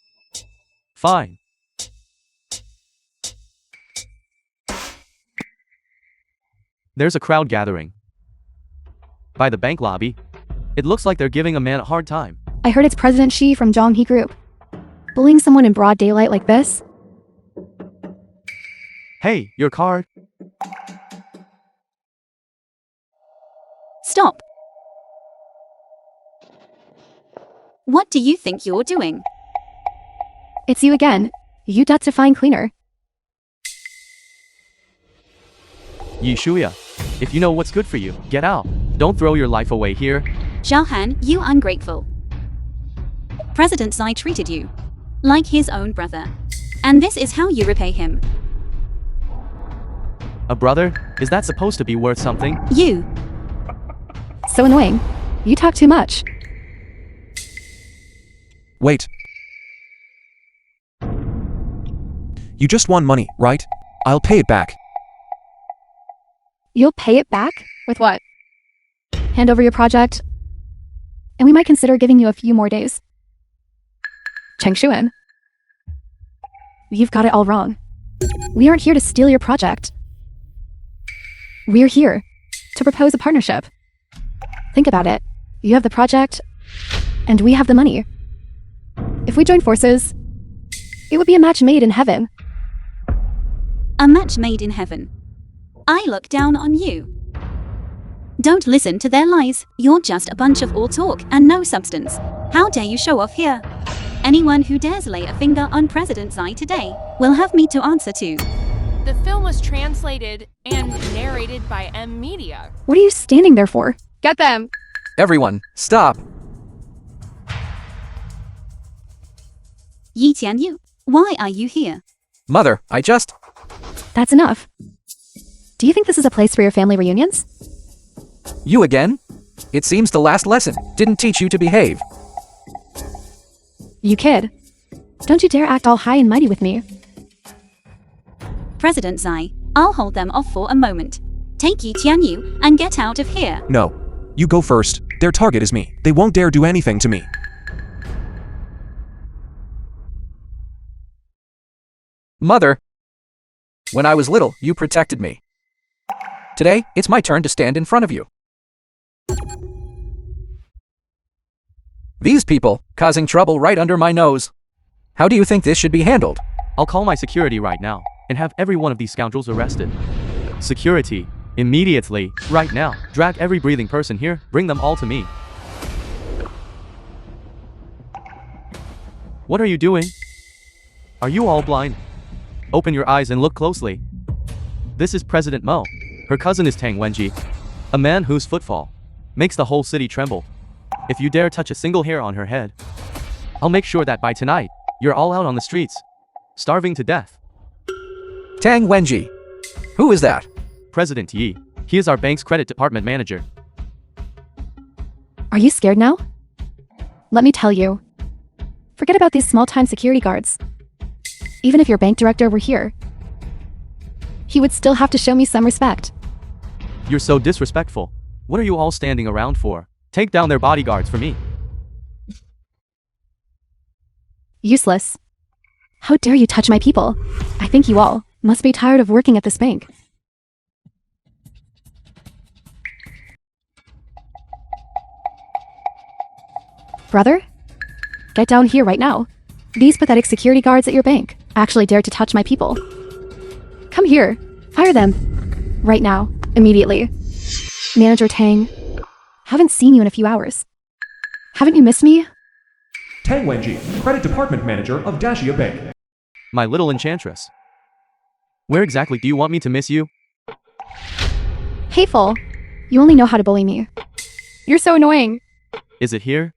Fine. There's a crowd gathering by the bank lobby. It looks like they're giving a man a hard time. I heard it's President Xi from Zhonghe Group. Bullying someone in broad daylight like this? Hey, your card? Stop. What do you think you're doing? It's you again. You debt-defying cleaner. Yi Shuya, if you know what's good for you, get out. Don't throw your life away here. Xiaohan, you ungrateful. President Zai treated you like his own brother. And this is how you repay him. A brother? Is that supposed to be worth something? You. So annoying. You talk too much. Wait. You just want money, right? I'll pay it back. You'll pay it back? With what? Hand over your project, and we might consider giving you a few more days. Chengxuan, you've got it all wrong. We aren't here to steal your project. We're here to propose a partnership. Think about it. You have the project, and we have the money. If we join forces, it would be a match made in heaven. A match made in heaven. I look down on you. Don't listen to their lies. You're just a bunch of all talk and no substance. How dare you show off here? Anyone who dares lay a finger on President Zai today will have me to answer to. The film was translated and narrated by Media. What are you standing there for? Get them! Everyone, stop. Yi Tianyu, why are you here? Mother, That's enough. Do you think this is a place for your family reunions? You again? It seems the last lesson didn't teach you to behave. You kid. Don't you dare act all high and mighty with me. President Zai, I'll hold them off for a moment. Take Yi Tianyu and get out of here. No. You go first. Their target is me. They won't dare do anything to me. Mother, when I was little, you protected me. Today, it's my turn to stand in front of you. These people, causing trouble right under my nose. How do you think this should be handled? I'll call my security right now and have every one of these scoundrels arrested. Security, immediately, right now. Drag every breathing person here, bring them all to me. What are you doing? Are you all blind? Open your eyes and look closely. This is President Mo. Her cousin is Tang Wenji, a man whose footfall makes the whole city tremble. If you dare touch a single hair on her head, I'll make sure that by tonight, you're all out on the streets, starving to death. Tang Wenji. Who is that? President Yi. He is our bank's credit department manager. Are you scared now? Let me tell you. Forget about these small-time security guards. Even if your bank director were here, he would still have to show me some respect. You're so disrespectful. What are you all standing around for? Take down their bodyguards for me. Useless. How dare you touch my people? I think you all must be tired of working at this bank. Brother? Get down here right now. These pathetic security guards at your bank actually dared to touch my people. Come here. Fire them. Right now. Immediately. Manager Tang. Haven't seen you in a few hours. Haven't you missed me? Tang Wenji, Credit Department Manager of Dashia Bank. My little enchantress. Where exactly do you want me to miss you? Hateful. You only know how to bully me. You're so annoying. Is it here?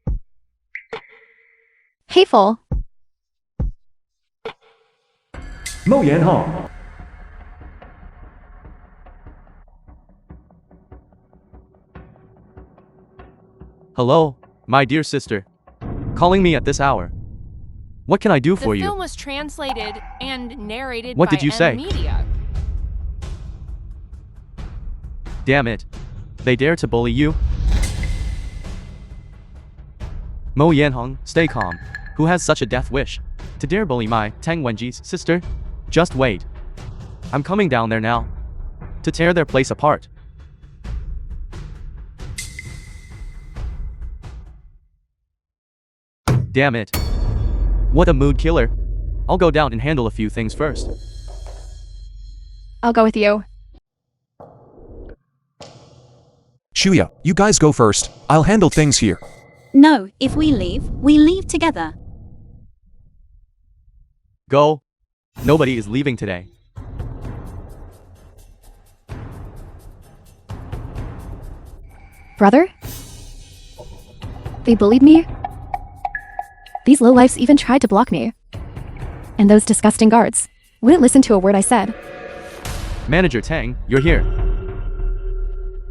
Hateful. Mo Yan Hong. Hello, my dear sister. Calling me at this hour. What can I do for The you? film was translated and narrated What by did you say? Media. Damn it. They dare to bully you? Mo Yanhong, stay calm. Who has such a death wish? To dare bully my Tang Wenji's sister? Just wait. I'm coming down there now. To tear their place apart. Damn it. What a mood killer. I'll go down and handle a few things first. I'll go with you. Shuya, you guys go first. I'll handle things here. No, if we leave together. Go. Nobody is leaving today. Brother? They bullied me? These lowlifes even tried to block me. And those disgusting guards wouldn't listen to a word I said. Manager Tang, you're here.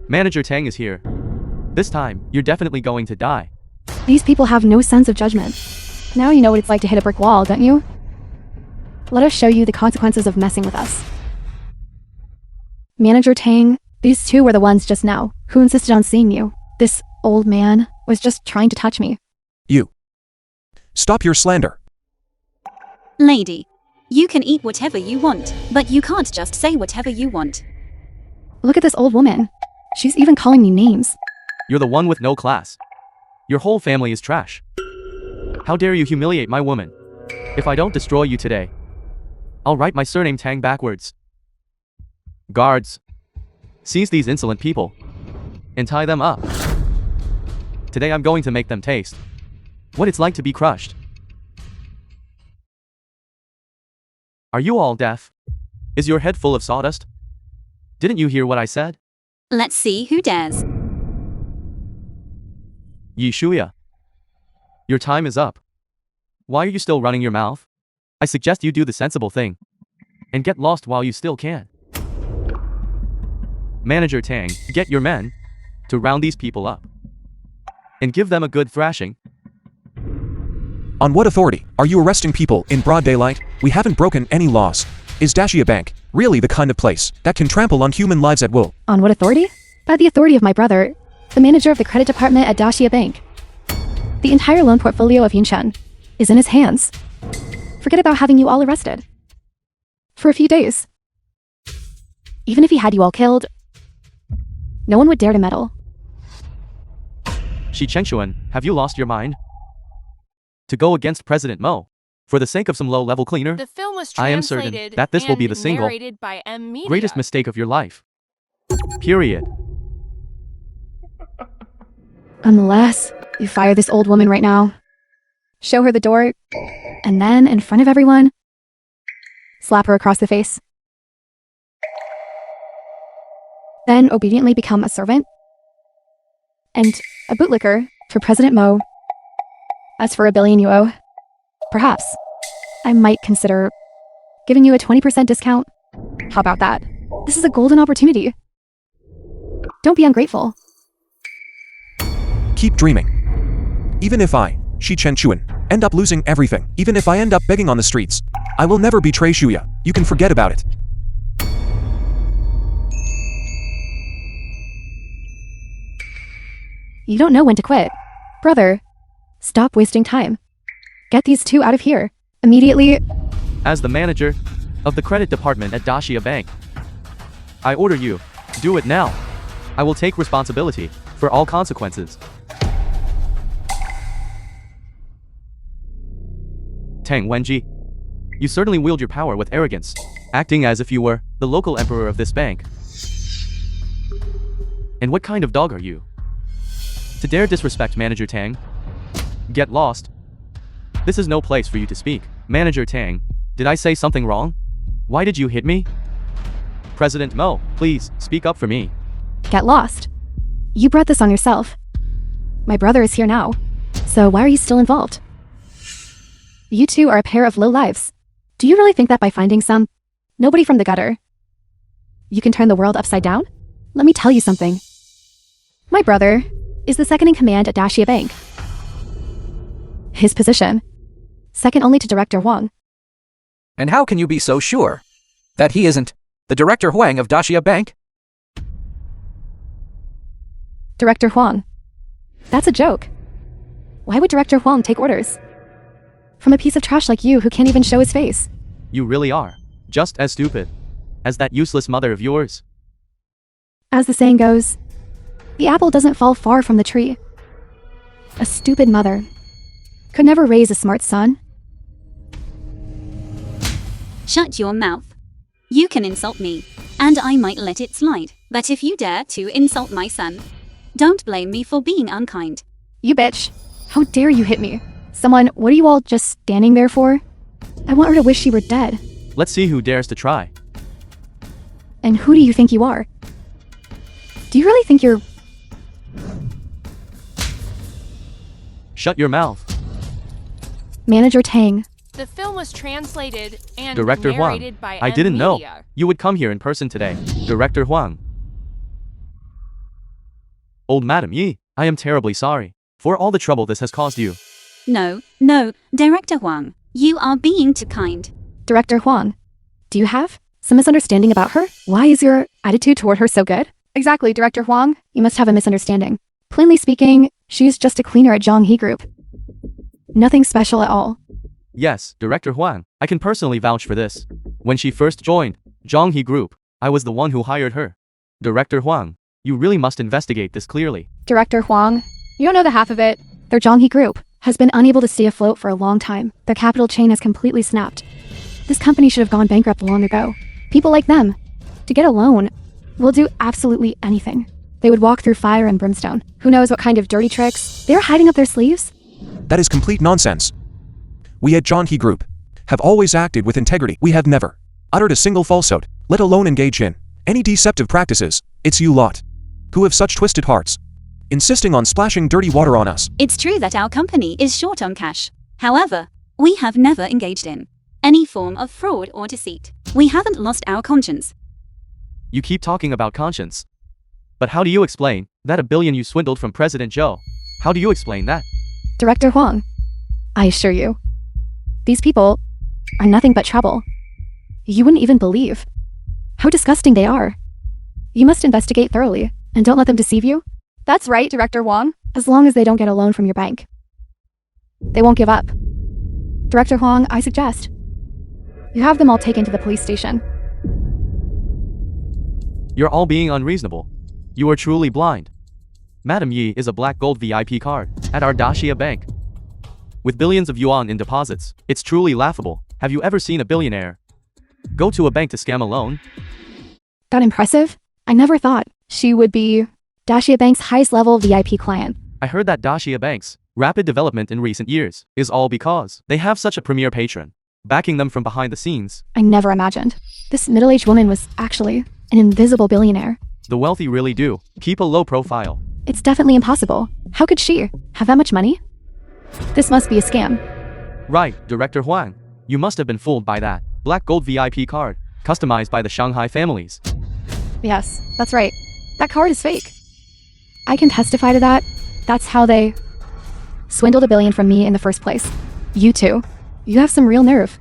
Manager Tang is here. This time, you're definitely going to die. These people have no sense of judgment. Now you know what it's like to hit a brick wall, don't you? Let us show you the consequences of messing with us. Manager Tang, these two were the ones just now who insisted on seeing you. This old man was just trying to touch me. You. Stop your slander. Lady, you can eat whatever you want, but you can't just say whatever you want. Look at this old woman. She's even calling me names. You're the one with no class. Your whole family is trash. How dare you humiliate my woman? If I don't destroy you today, I'll write my surname Tang backwards. Guards, seize these insolent people and tie them up. Today I'm going to make them taste what it's like to be crushed. Are you all deaf? Is your head full of sawdust? Didn't you hear what I said? Let's see who dares. Yi Shuya. Your time is up. Why are you still running your mouth? I suggest you do the sensible thing and get lost while you still can. Manager Tang, get your men to round these people up and give them a good thrashing. On what authority are you arresting people in broad daylight? We haven't broken any laws. Is Dacia Bank really the kind of place that can trample on human lives at will? On what authority? By the authority of my brother, the manager of the credit department at Dacia Bank. The entire loan portfolio of Yunchen is in his hands. Forget about having you all arrested. For a few days. Even if he had you all killed, no one would dare to meddle. Shi Chengshuan, have you lost your mind? To go against President Mo for the sake of some low-level cleaner? The film was I am translated certain that this will be the and single narrated by Media. greatest mistake of your life. Period. Unless you fire this old woman right now, show her the door, and then, in front of everyone, slap her across the face. Then obediently become a servant and a bootlicker for President Mo. As for $1 billion you owe, perhaps I might consider giving you a 20% discount. How about that? This is a golden opportunity. Don't be ungrateful. Keep dreaming. Even if I, Shi Chengshuan, end up losing everything, even if I end up begging on the streets, I will never betray Shuya. You can forget about it. You don't know when to quit. Brother, stop wasting time. Get these two out of here. Immediately. As the manager of the credit department at Dacia Bank, I order you, do it now. I will take responsibility for all consequences. Tang Wenji, you certainly wield your power with arrogance, acting as if you were the local emperor of this bank. And what kind of dog are you to dare disrespect Manager Tang? Get lost. This is no place for you to speak. Manager Tang, did I say something wrong? Why did you hit me? President Mo, please, speak up for me. Get lost. You brought this on yourself. My brother is here now. So why are you still involved? You two are a pair of low lives. Do you really think that by finding nobody from the gutter, you can turn the world upside down? Let me tell you something. My brother is the second in command at Dacia Bank. His position, second only to Director Huang. And how can you be so sure that he isn't the Director Huang of Dacia Bank? Director Huang. That's a joke. Why would Director Huang take orders from a piece of trash like you who can't even show his face? You really are just as stupid as that useless mother of yours. As the saying goes, the apple doesn't fall far from the tree. A stupid mother could never raise a smart son. Shut your mouth. You can insult me, and I might let it slide. But if you dare to insult my son, don't blame me for being unkind. You bitch. How dare you hit me? Someone, what are you all just standing there for? I want her to wish she were dead. Let's see who dares to try. And who do you think you are? Do you really think you're... Shut your mouth. Manager Tang? The film was translated and Director Huang, narrated by I didn't know Media. you would come here in person today. Director Huang. Old Madam Yi, I am terribly sorry for all the trouble this has caused you. No, Director Huang, you are being too kind. Director Huang, do you have some misunderstanding about her? Why is your attitude toward her so good? Exactly, Director Huang, you must have a misunderstanding. Plainly speaking, she's just a cleaner at Zhonghe Group. Nothing special at all. Yes, Director Huang, I can personally vouch for this. When she first joined Zhonghe Group, I was the one who hired her. Director Huang, you really must investigate this clearly. Director Huang, you don't know the half of it. Their Zhonghe Group has been unable to stay afloat for a long time. Their capital chain has completely snapped. This company should have gone bankrupt long ago. People like them, to get a loan, will do absolutely anything. They would walk through fire and brimstone. Who knows what kind of dirty tricks they're hiding up their sleeves? That is complete nonsense. We at Zhonghe Group have always acted with integrity. We have never uttered a single falsehood, let alone engage in any deceptive practices. It's you lot who have such twisted hearts, insisting on splashing dirty water on us. It's true that our company is short on cash. However, we have never engaged in any form of fraud or deceit. We haven't lost our conscience. You keep talking about conscience. But how do you explain that $1 billion you swindled from President Joe? How do you explain that? Director Huang, I assure you, these people are nothing but trouble. You wouldn't even believe how disgusting they are. You must investigate thoroughly and don't let them deceive you. That's right, Director Huang. As long as they don't get a loan from your bank, they won't give up. Director Huang, I suggest you have them all taken to the police station. You're all being unreasonable. You are truly blind. Madam Yi is a black gold VIP card at our Daxia bank. With billions of yuan in deposits, it's truly laughable. Have you ever seen a billionaire go to a bank to scam a loan? That impressive? I never thought she would be Daxia Bank's highest level VIP client. I heard that Daxia Bank's rapid development in recent years is all because they have such a premier patron backing them from behind the scenes. I never imagined this middle-aged woman was actually an invisible billionaire. The wealthy really do keep a low profile. It's definitely impossible. How could she have that much money? This must be a scam. Right, Director Huang. You must have been fooled by that black gold VIP card, customized by the Shanghai families. Yes, that's right. That card is fake. I can testify to that. That's how they swindled $1 billion from me in the first place. You two, you have some real nerve.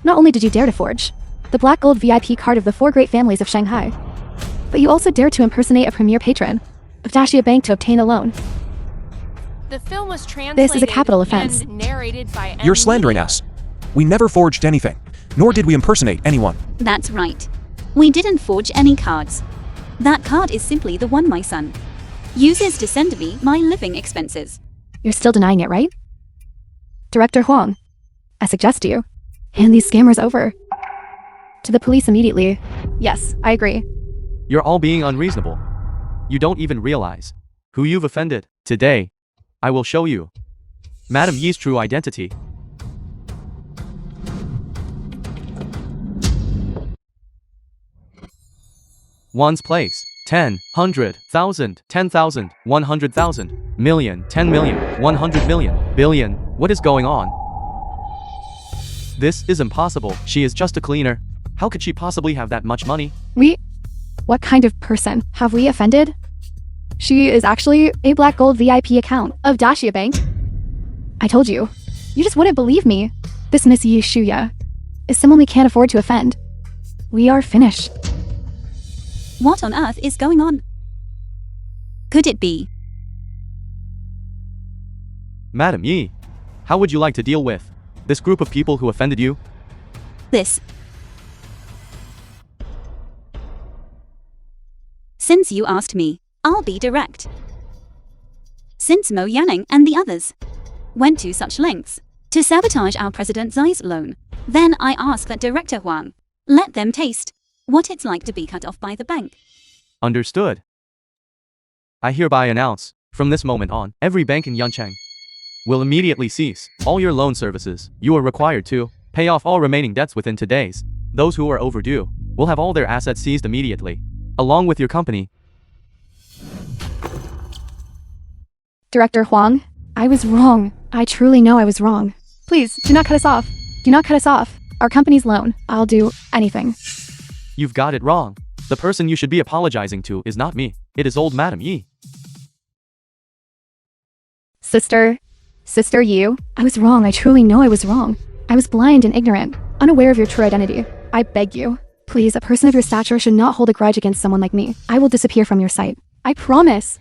Not only did you dare to forge the black gold VIP card of the 4 great families of Shanghai, but you also dared to impersonate a premier patron of Daxia Bank to obtain a loan. The film was translated This is a capital offense. and narrated by You're slandering us. We never forged anything, nor did we impersonate anyone. That's right. We didn't forge any cards. That card is simply the one my son uses to send me my living expenses. You're still denying it, right? Director Huang, I suggest you hand these scammers over to the police immediately. Yes, I agree. You're all being unreasonable. You don't even realize who you've offended. Today, I will show you Madam Yi's true identity. One's place. 10, 100,000, 10,000, 100,000, million, 10 million, 100 million, billion. What is going on? This is impossible. She is just a cleaner. How could she possibly have that much money? What kind of person have we offended? She is actually a black gold VIP account of Daxia Bank. I told you. You just wouldn't believe me. This Miss Yi Shuya is someone we can't afford to offend. We are finished. What on earth is going on? Could it be? Madam Yi, how would you like to deal with this group of people who offended you? This. Since you asked me, I'll be direct. Since Mo Yanning and the others went to such lengths to sabotage our President Zai's loan, then I ask that Director Huang let them taste what it's like to be cut off by the bank. Understood. I hereby announce, from this moment on, every bank in Yancheng will immediately cease all your loan services. You are required to pay off all remaining debts within 2 days. Those who are overdue will have all their assets seized immediately, along with your company. Director Huang, I was wrong. I truly know I was wrong. Please, do not cut us off. Do not cut us off. Our company's loan. I'll do anything. You've got it wrong. The person you should be apologizing to is not me. It is old Madam Yi. Sister Yi, I was wrong. I truly know I was wrong. I was blind and ignorant, unaware of your true identity. I beg you, please, a person of your stature should not hold a grudge against someone like me. I will disappear from your sight. I promise.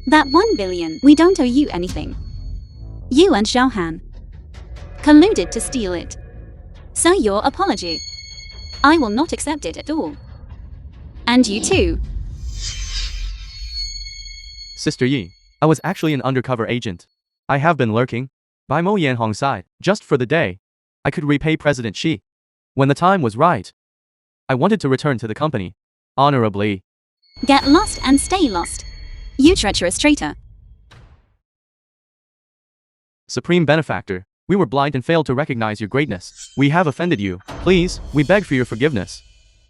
That 1 billion, we don't owe you anything. You and Xiaohan colluded to steal it. So your apology, I will not accept it at all. And you too. Sister Yi, I was actually an undercover agent. I have been lurking by Mo Yanhong's side, just for the day I could repay President Xi. When the time was right, I wanted to return to the company honorably. Get lost and stay lost. You treacherous traitor. Supreme benefactor, we were blind and failed to recognize your greatness. We have offended you. Please, we beg for your forgiveness.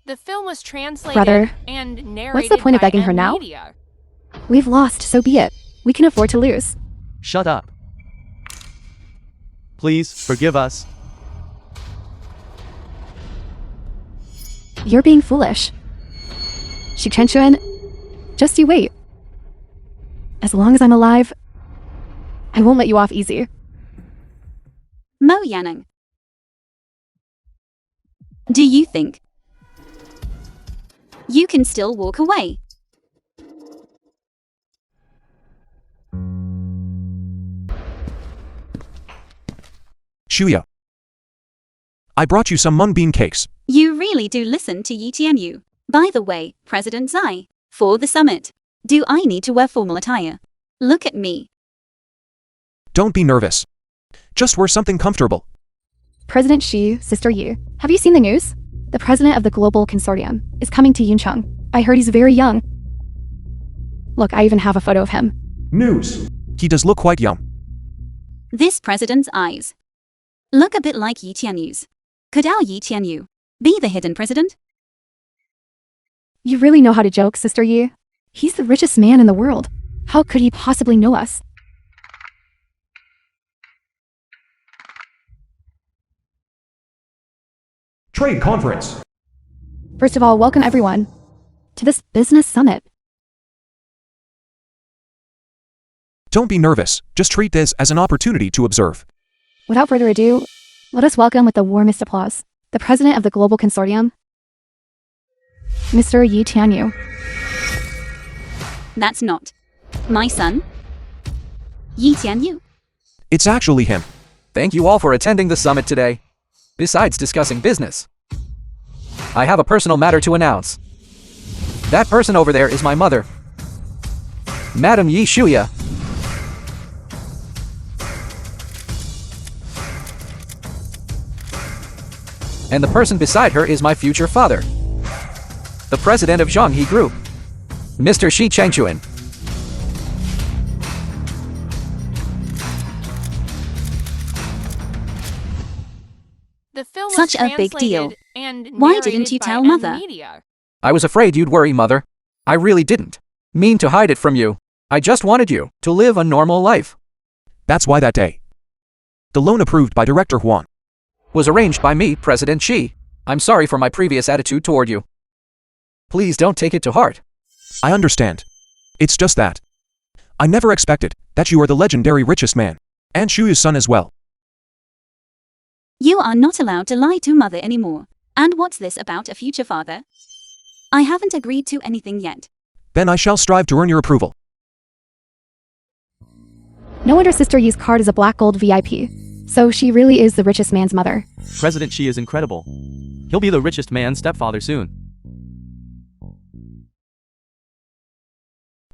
The film was translated Brother, and narrated what's the point of by begging her now? Media. We've lost, so be it. We can afford to lose. Shut up. Please, forgive us. You're being foolish. Shikchenchuan, just you wait. As long as I'm alive, I won't let you off easy. Mo Yanning. Do you think you can still walk away? Shuya. I brought you some mung bean cakes. You really do listen to YTNU. By the way, President Tsai, for the summit, do I need to wear formal attire? Look at me. Don't be nervous. Just wear something comfortable. President Xi, Sister Yi, have you seen the news? The president of the Global Consortium is coming to Yuncheng. I heard he's very young. Look, I even have a photo of him. News. He does look quite young. This president's eyes look a bit like YTNU's. Could our YTNU be the hidden president? You really know how to joke, Sister Yi. He's the richest man in the world. How could he possibly know us? Trade conference. First of all, welcome everyone to this business summit. Don't be nervous. Just treat this as an opportunity to observe. Without further ado, let us welcome with the warmest applause the president of the Global Consortium, Mr. Yi Tianyu. That's not my son, Yi Tianyu. It's actually him. Thank you all for attending the summit today. Besides discussing business, I have a personal matter to announce. That person over there is my mother, Madam Yi Shuya. And the person beside her is my future father, the president of Zhonghe Group, Mr. Shi Chengchuan. The film was Such a big deal. translated and Why didn't you narrated by tell M Mother? Media. I was afraid you'd worry, Mother. I really didn't mean to hide it from you. I just wanted you to live a normal life. That's why that day, the loan approved by Director Huan Was arranged by me, President Xi. I'm sorry for my previous attitude toward you. Please don't take it to heart. I understand. It's just that I never expected that you are the legendary richest man, and Shuya's son as well. You are not allowed to lie to Mother anymore. And what's this about a future father? I haven't agreed to anything yet. Then I shall strive to earn your approval. No wonder Sister Yi's card is a black gold VIP. So she really is the richest man's mother. President Xi is incredible. He'll be the richest man's stepfather soon.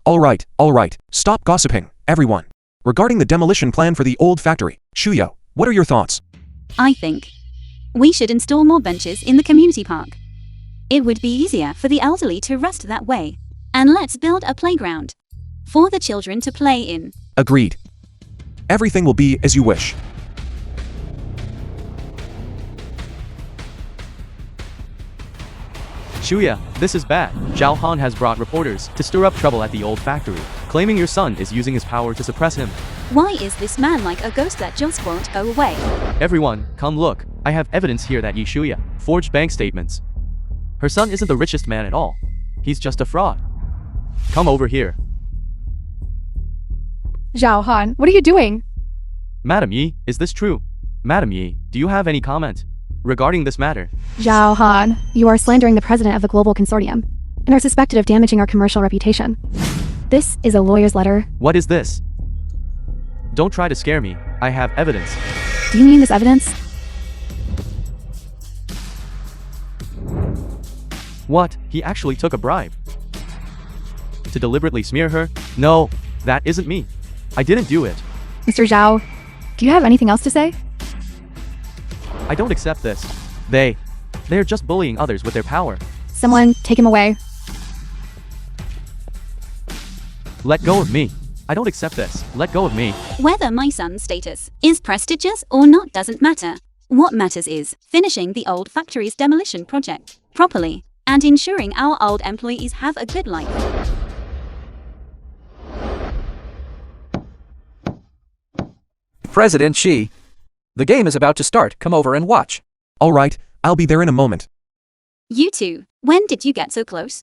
All right. Stop gossiping, everyone. Regarding the demolition plan for the old factory, Shuya, what are your thoughts? I think we should install more benches in the community park. It would be easier for the elderly to rest that way. And let's build a playground for the children to play in. Agreed. Everything will be as you wish. Shuya, this is bad. Zhao Han has brought reporters to stir up trouble at the old factory, claiming your son is using his power to suppress him. Why is this man like a ghost that just won't go away? Everyone, come look. I have evidence here that Yi Shuya forged bank statements. Her son isn't the richest man at all. He's just a fraud. Come over here. Zhao Han, what are you doing? Madam Yi, is this true? Madam Yi, do you have any comment regarding this matter? Zhao Han, you are slandering the president of the Global Consortium and are suspected of damaging our commercial reputation. This is a lawyer's letter. What is this? Don't try to scare me. I have evidence. Do you mean this evidence? What? He actually took a bribe to deliberately smear her? No, that isn't me. I didn't do it. Mr. Zhao, do you have anything else to say? I don't accept this. They're just bullying others with their power. Someone take him away. Let go of me. I don't accept this. Let go of me. Whether my son's status is prestigious or not doesn't matter. What matters is finishing the old factory's demolition project properly and ensuring our old employees have a good life. President Xi. The game is about to start. Come over and watch. All right, I'll be there in a moment. You two, when did you get so close?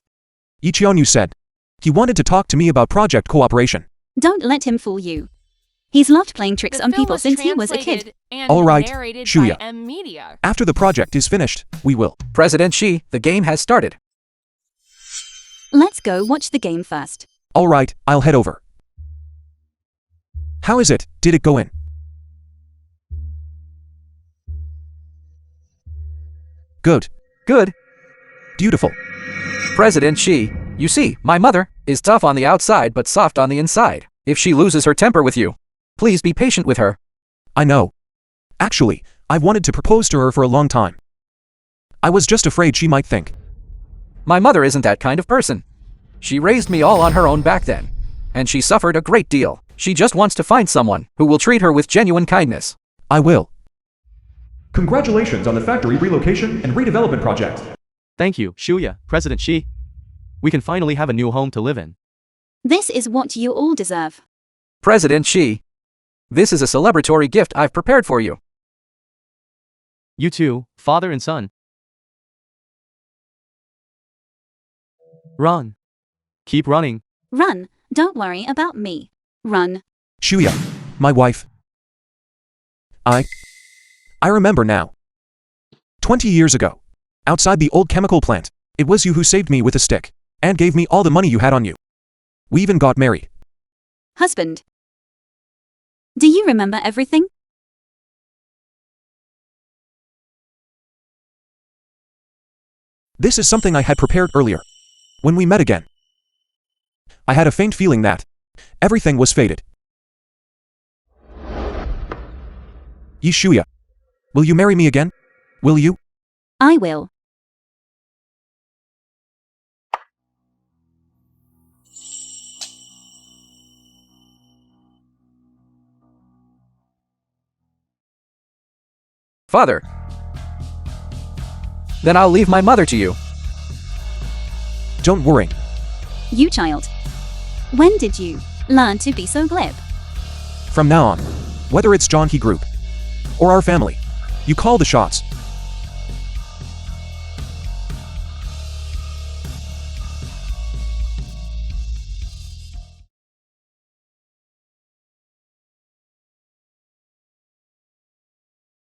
Ichionu said. He wanted to talk to me about project cooperation. Don't let him fool you. He's loved playing tricks The on film people was since he was a kid. translated and All right, narrated Shuya. by Media. After the project is finished, we will. President Shi, the game has started. Let's go watch the game first. All right, I'll head over. How is it? Did it go in? Good. Good. Beautiful. President Shi, you see, my mother is tough on the outside but soft on the inside. If she loses her temper with you, please be patient with her. I know. Actually, I've wanted to propose to her for a long time. I was just afraid she might think. My mother isn't that kind of person. She raised me all on her own back then, and she suffered a great deal. She just wants to find someone who will treat her with genuine kindness. I will. Congratulations on the factory relocation and redevelopment project. Thank you, Shuya, President Shi. We can finally have a new home to live in. This is what you all deserve. President Shi, this is a celebratory gift I've prepared for you. You two, father and son. Run. Keep running. Run, don't worry about me. Run. Shuya, my wife. I remember now. 20 years ago, outside the old chemical plant, it was you who saved me with a stick, and gave me all the money you had on you. We even got married. Husband. Do you remember everything? This is something I had prepared earlier. When we met again, I had a faint feeling that everything was fated. Shuya, will you marry me again? Will you? I will. Father. Then I'll leave my mother to you. Don't worry. You child. When did you learn to be so glib? From now on, whether it's John He Group or our family, you call the shots.